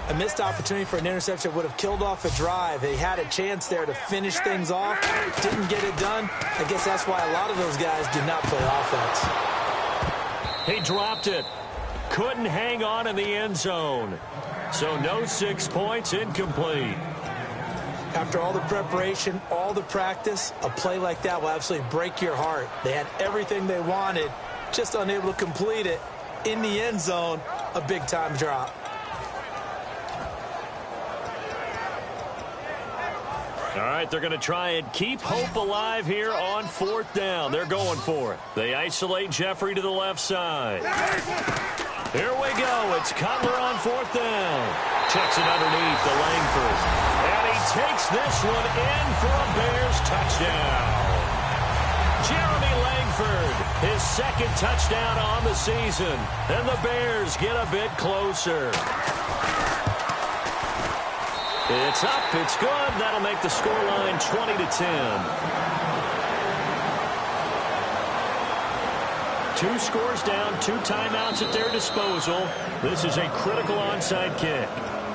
A missed opportunity for an interception would have killed off a drive. They had a chance there to finish things off. Didn't get it done. I guess that's why a lot of those guys do not play offense. He dropped it. Couldn't hang on in the end zone. So no 6 points, incomplete. After all the preparation, all the practice, a play like that will absolutely break your heart. They had everything they wanted, just unable to complete it. In the end zone, a big-time drop. All right, they're going to try and keep hope alive here on 4th down. They're going for it. They isolate Jeffrey to the left side. Here we go. It's Cutler on 4th down. Checks it underneath to Langford. And he takes this one in for a Bears touchdown. Jeremy Langford, his 2nd touchdown on the season. And the Bears get a bit closer. It's up. It's good. That'll make the scoreline 20-10. 2 scores down, 2 timeouts at their disposal. This is a critical onside kick.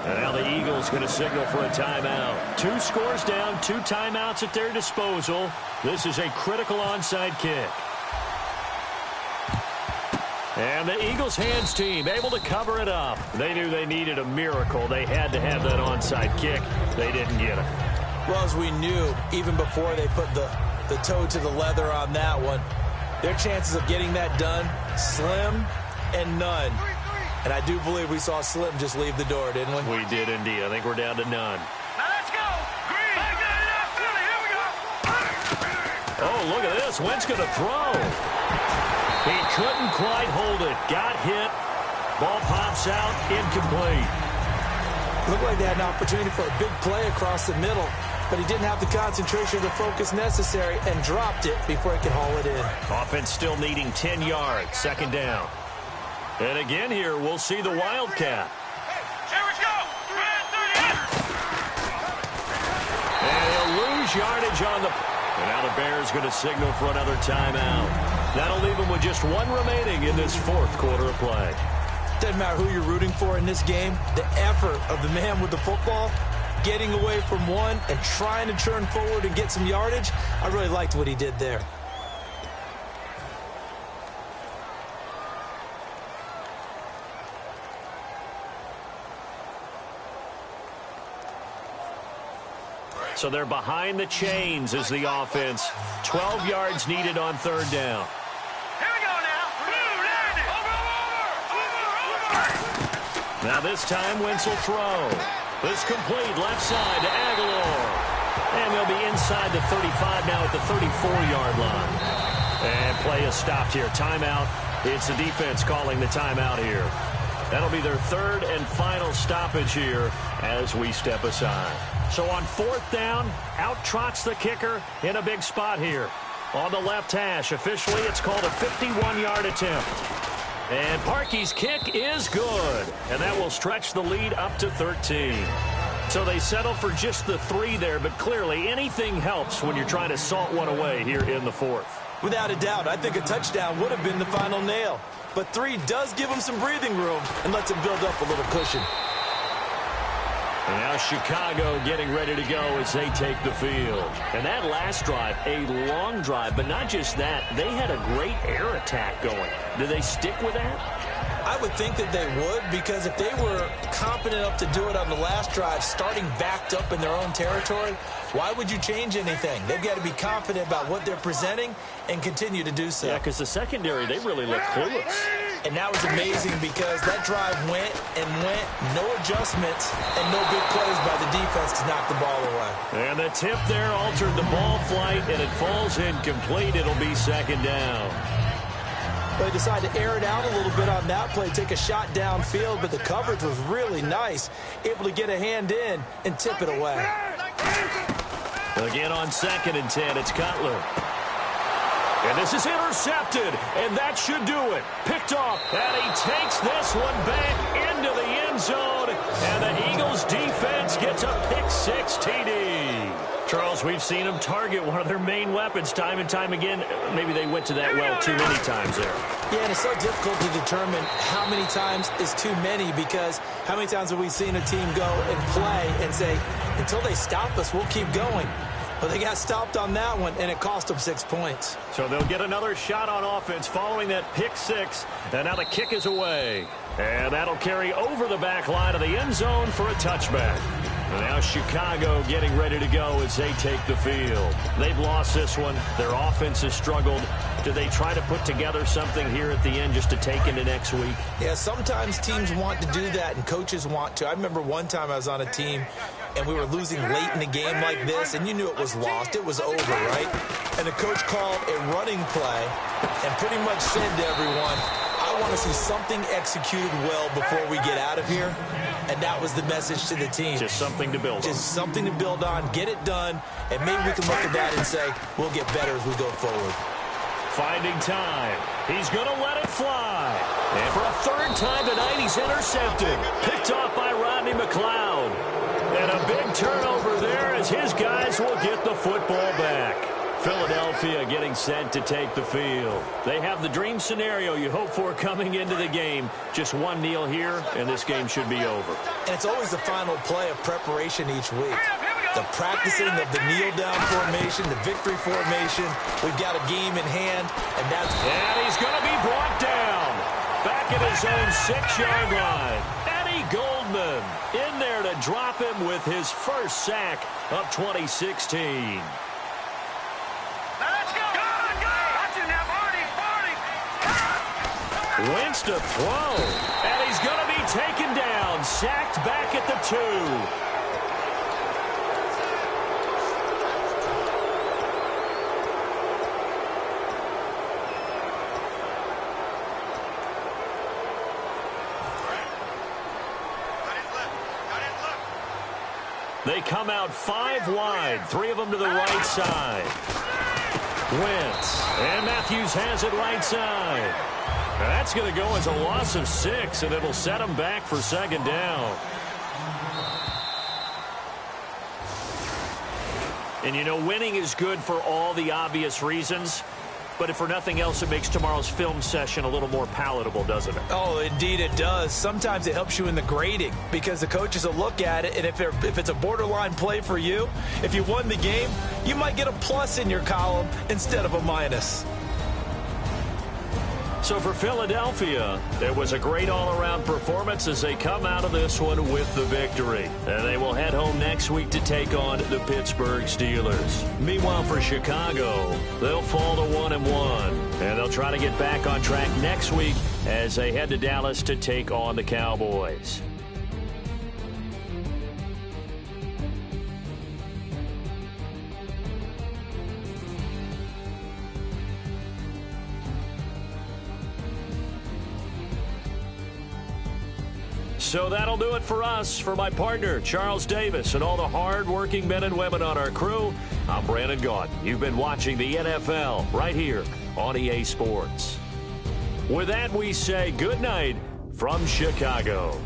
And now the Eagles going to signal for a timeout. 2 scores down, 2 timeouts at their disposal. This is a critical onside kick. And the Eagles hands team able to cover it up. They knew they needed a miracle. They had to have that onside kick. They didn't get it. Well, as we knew, even before they put the toe to the leather on that one, their chances of getting that done, slim and none. And I do believe we saw Slim just leave the door, didn't we? We did indeed. I think we're down to none. Now let's go. Green. Here we go. Oh, look at this. Wentz going to throw. He couldn't quite hold it. Got hit. Ball pops out. Incomplete. Looked like they had an opportunity for a big play across the middle, but he didn't have the concentration or the focus necessary and dropped it before he could haul it in. Offense still needing 10 yards. 2nd down. And again here, we'll see the Wildcat. Here we go. And he'll lose yardage on the... And now the Bears going to signal for another timeout. That'll leave them with just 1 remaining in this 4th quarter of play. Doesn't matter who you're rooting for in this game. The effort of the man with the football, getting away from one and trying to turn forward and get some yardage, I really liked what he did there. So they're behind the chains as the offense. 12 yards needed on 3rd down. Here we go now. Over. Now this time Wentz will throw. This complete left side to Aguilar. And they'll be inside the 35 now at the 34-yard line. And play is stopped here. Timeout. It's the defense calling the timeout here. That'll be their 3rd and final stoppage here as we step aside. So on 4th down, out trots the kicker in a big spot here. On the left hash, officially it's called a 51-yard attempt. And Parkey's kick is good. And that will stretch the lead up to 13. So they settle for just the 3 there, but clearly anything helps when you're trying to salt one away here in the 4th. Without a doubt, I think a touchdown would have been the final nail. But 3 does give them some breathing room and lets them build up a little cushion. And now Chicago getting ready to go as they take the field. And that last drive, a long drive, but not just that. They had a great air attack going. Do they stick with that? I would think that they would, because if they were competent enough to do it on the last drive, starting backed up in their own territory, why would you change anything? They've got to be confident about what they're presenting and continue to do so. Yeah, because the secondary, they really look clueless. And that was amazing because that drive went and went, no adjustments, and no big plays by the defense to knock the ball away. And the tip there altered the ball flight, and it falls incomplete. It'll be second down. They decided to air it out a little bit on that play, take a shot downfield, but the coverage was really nice, able to get a hand in and tip it away. Again on 2nd and 10, it's Cutler. And this is intercepted, and that should do it. Picked off, and he takes this one back into the end zone, and the Eagles defense gets a pick-6 TD. Charles, we've seen them target one of their main weapons time and time again. Maybe they went to that well too many times there. Yeah, and it's so difficult to determine how many times is too many, because how many times have we seen a team go and play and say, until they stop us, we'll keep going. But they got stopped on that one, and it cost them 6 points. So they'll get another shot on offense following that pick-6, and now the kick is away. And that'll carry over the back line of the end zone for a touchback. And now Chicago getting ready to go as they take the field. They've lost this one. Their offense has struggled. Do they try to put together something here at the end just to take into next week? Yeah, sometimes teams want to do that, and coaches want to. I remember one time I was on a team, and we were losing late in the game like this, and you knew it was lost. It was over, right? And the coach called a running play and pretty much said to everyone, I want to see something executed well before we get out of here. And that was the message to the team. Just something to build on. Just something to build on, get it done, and maybe we can look at that and say, we'll get better as we go forward. Finding time. He's going to let it fly. And for a third time tonight, he's intercepted. Picked off by Rodney McLeod. And a big turnover there as his guys will get the football back. Philadelphia getting set to take the field. They have the dream scenario you hope for coming into the game. Just one kneel here, and this game should be over. And it's always the final play of preparation each week. The practicing of the kneel-down formation, the victory formation. We've got a game in hand, and that's... And he's going to be brought down. Back at his own 6-yard line. Eddie Goldman in there to drop him with his first sack of 2016. Wentz to throw, and he's going to be taken down, sacked back at the 2. They come out 5 wide, 3 of them to the right side. Wentz, and Matthews has it right side. That's going to go as a loss of 6, and it'll set them back for second down. And, you know, winning is good for all the obvious reasons. But if for nothing else, it makes tomorrow's film session a little more palatable, doesn't it? Oh, indeed it does. Sometimes it helps you in the grading because the coaches will look at it, and if it's a borderline play for you, if you won the game, you might get a plus in your column instead of a minus. So for Philadelphia, there was a great all-around performance as they come out of this one with the victory. And they will head home next week to take on the Pittsburgh Steelers. Meanwhile, for Chicago, they'll fall to 1-1. And they'll try to get back on track next week as they head to Dallas to take on the Cowboys. So that'll do it for us. For my partner, Charles Davis, and all the hard-working men and women on our crew, I'm Brandon Gaudin. You've been watching the NFL right here on EA Sports. With that, we say good night from Chicago.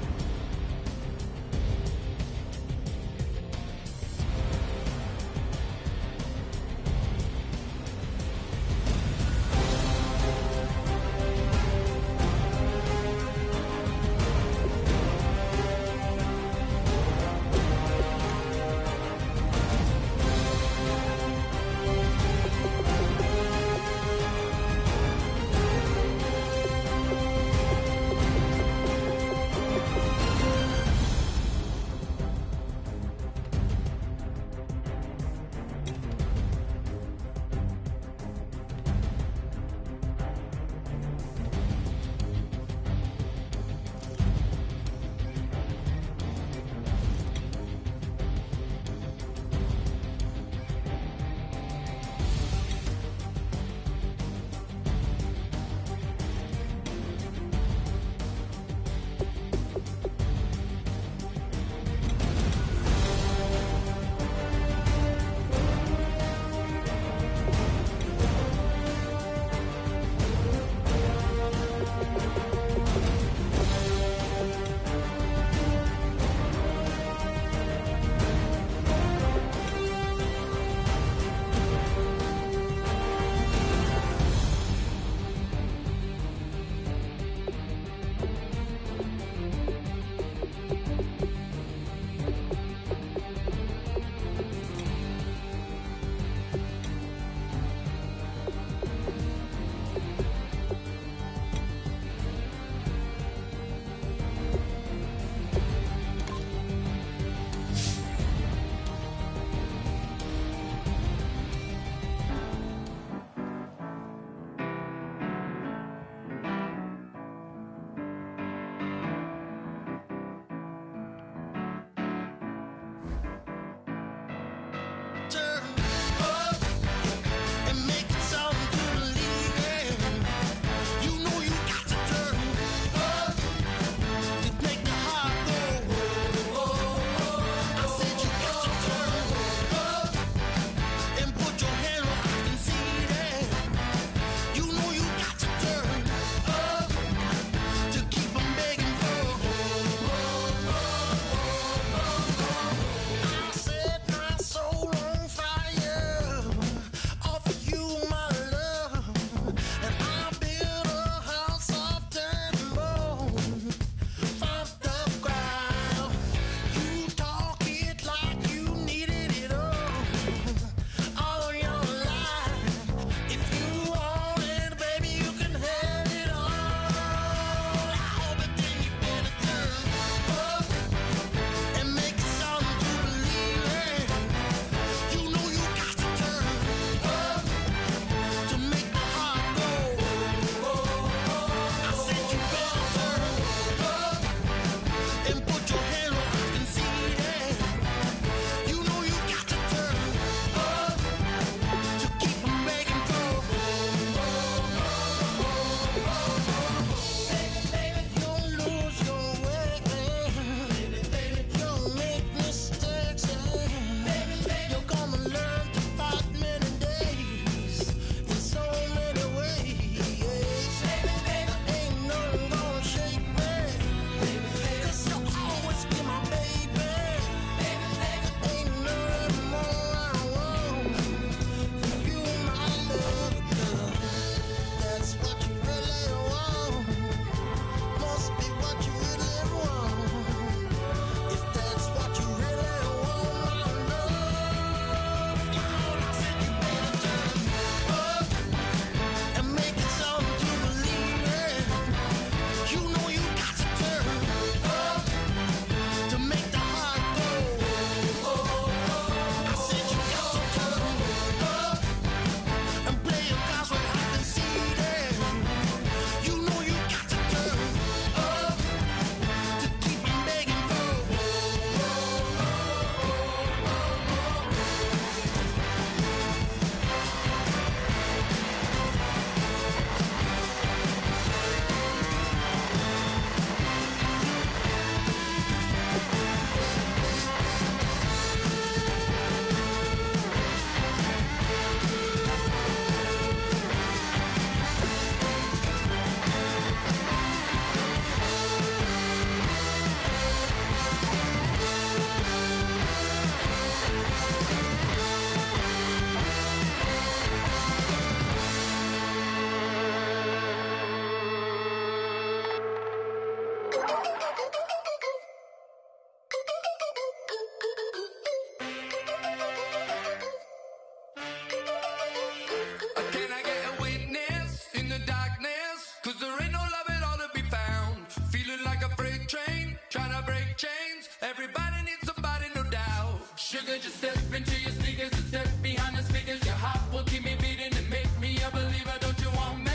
Sugar, just step into your sneakers and step behind the speakers. Your heart will keep me beating and make me a believer. Don't you want me?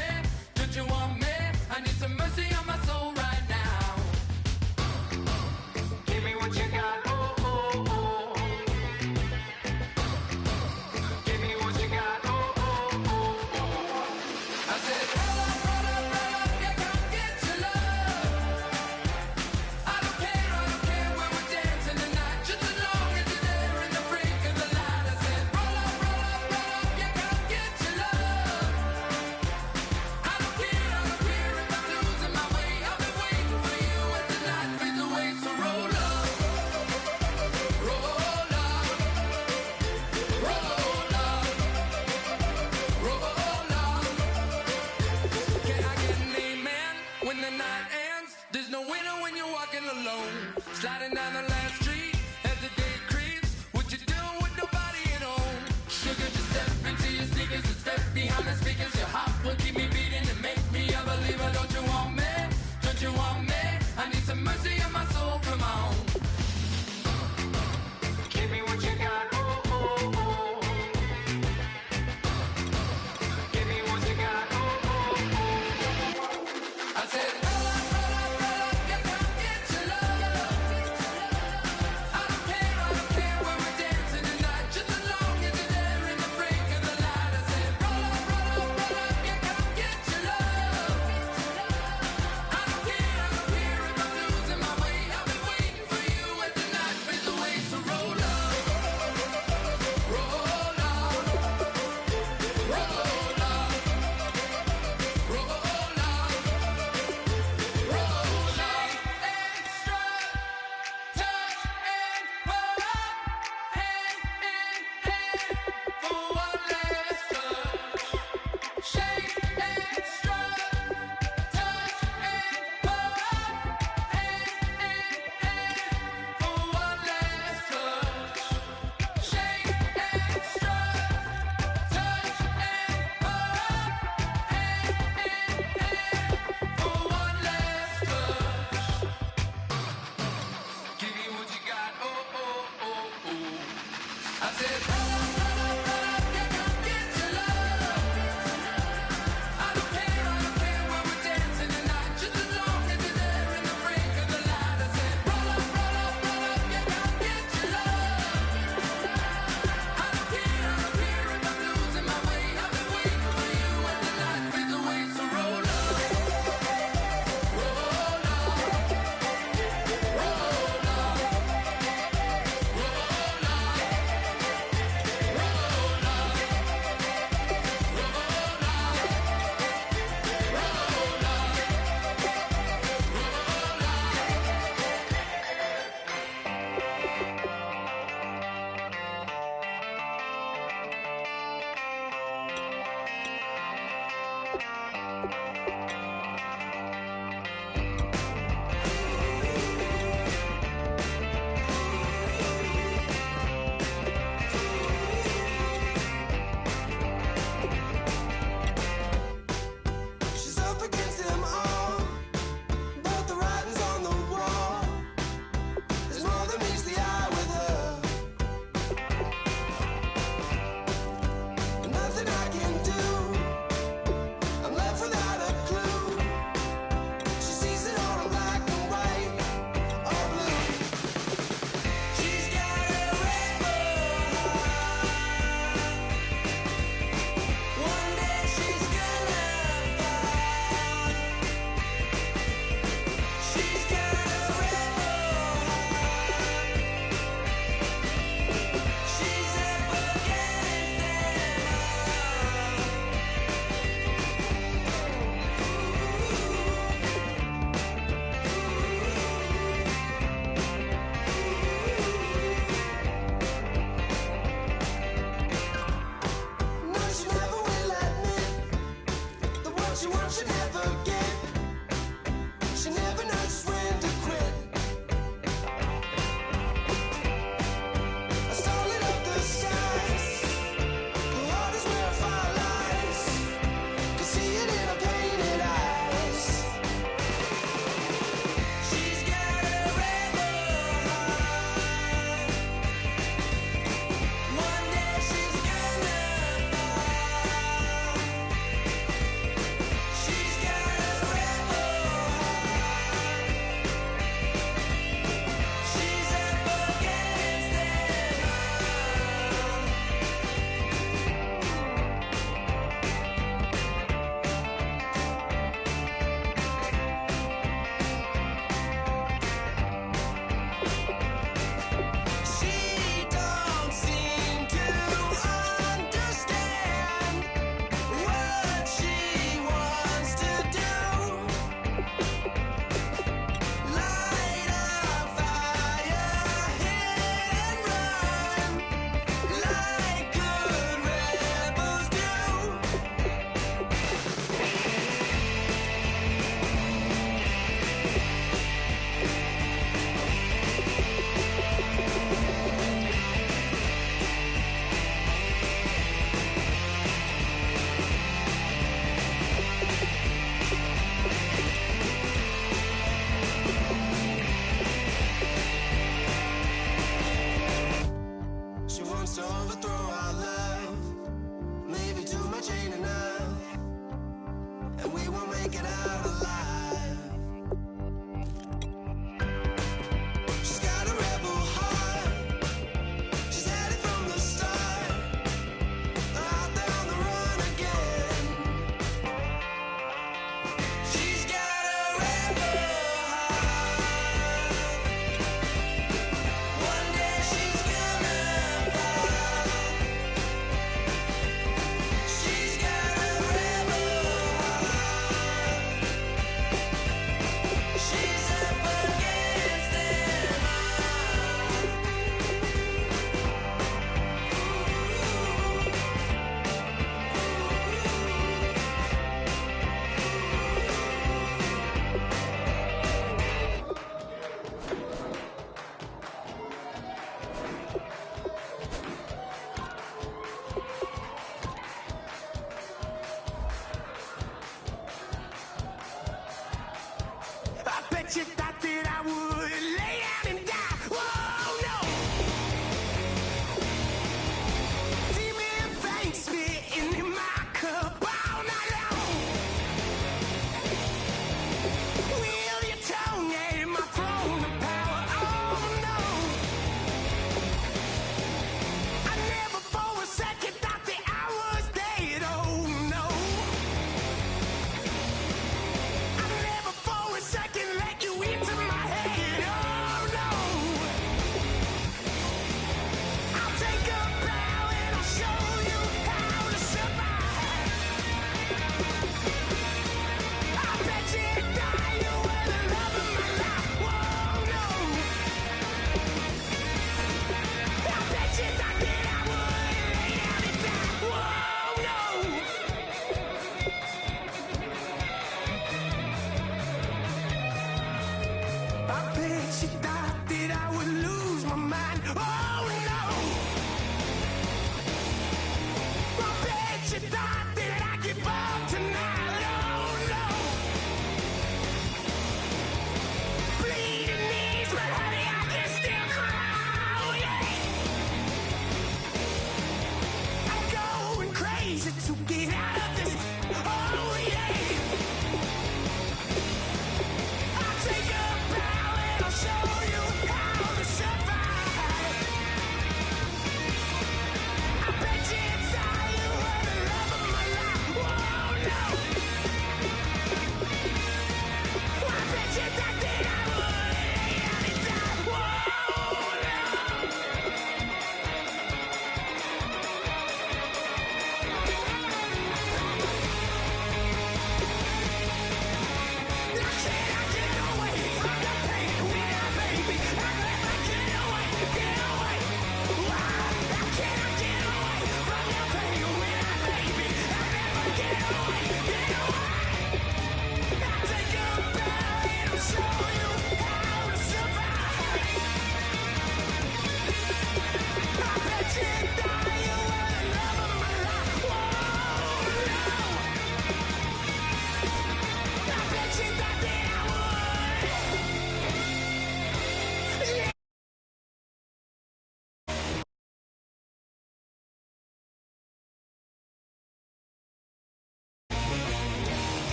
Don't you want me? I need some mercy on my soul right now. Give me what you got, oh, oh, oh. Give me what you got, oh, oh, oh, oh. I said, roll up, yeah, come get your love. I don't care when we're dancing tonight, just as long as you're there in the break of the light. I said, roll up, yeah, come get your love. I don't care if I'm losing my way. I've been waiting for you as the night fades away. So roll up, roll up, roll up, roll up. Can I get an amen when the night ends? There's no winner when you're walking alone. Sliding down the last street as the day creeps. What you doing with nobody at home? Sugar, just step into your sneakers and step behind the speakers. Your heart will keep me beating and make me a believer. Don't you want me? Don't you want me? I need some mercy on my soul. Come on. Give me what you got. Oh, oh, oh. Give me what you got. Oh, oh, oh. I said, roll up, yeah, come get your love. I don't care when we're dancing tonight, just as long as you're there in the break of the light. I said, roll up, yeah, come get your love. I don't care if I'm losing my way. I've been waiting for you as the night fades away. So roll up, roll up, roll up, roll up, roll up. Extra, touch and pull up, hand in hand for one last touch. Shake extra, touch and pull up, hand in hand for one last touch. Shake extra, touch and pull up, hand in hand for one last touch. Give me what you got, oh, oh, oh, oh. I said, roll up, yeah, come get your love. I don't care when we're dancing tonight, just as long as you're there in the break of the light. I said, roll up, yeah, come get your love. I don't care if I'm losing my way. I've been waiting for you as the night fades away. So roll up, roll up, roll up, roll up. overthrow.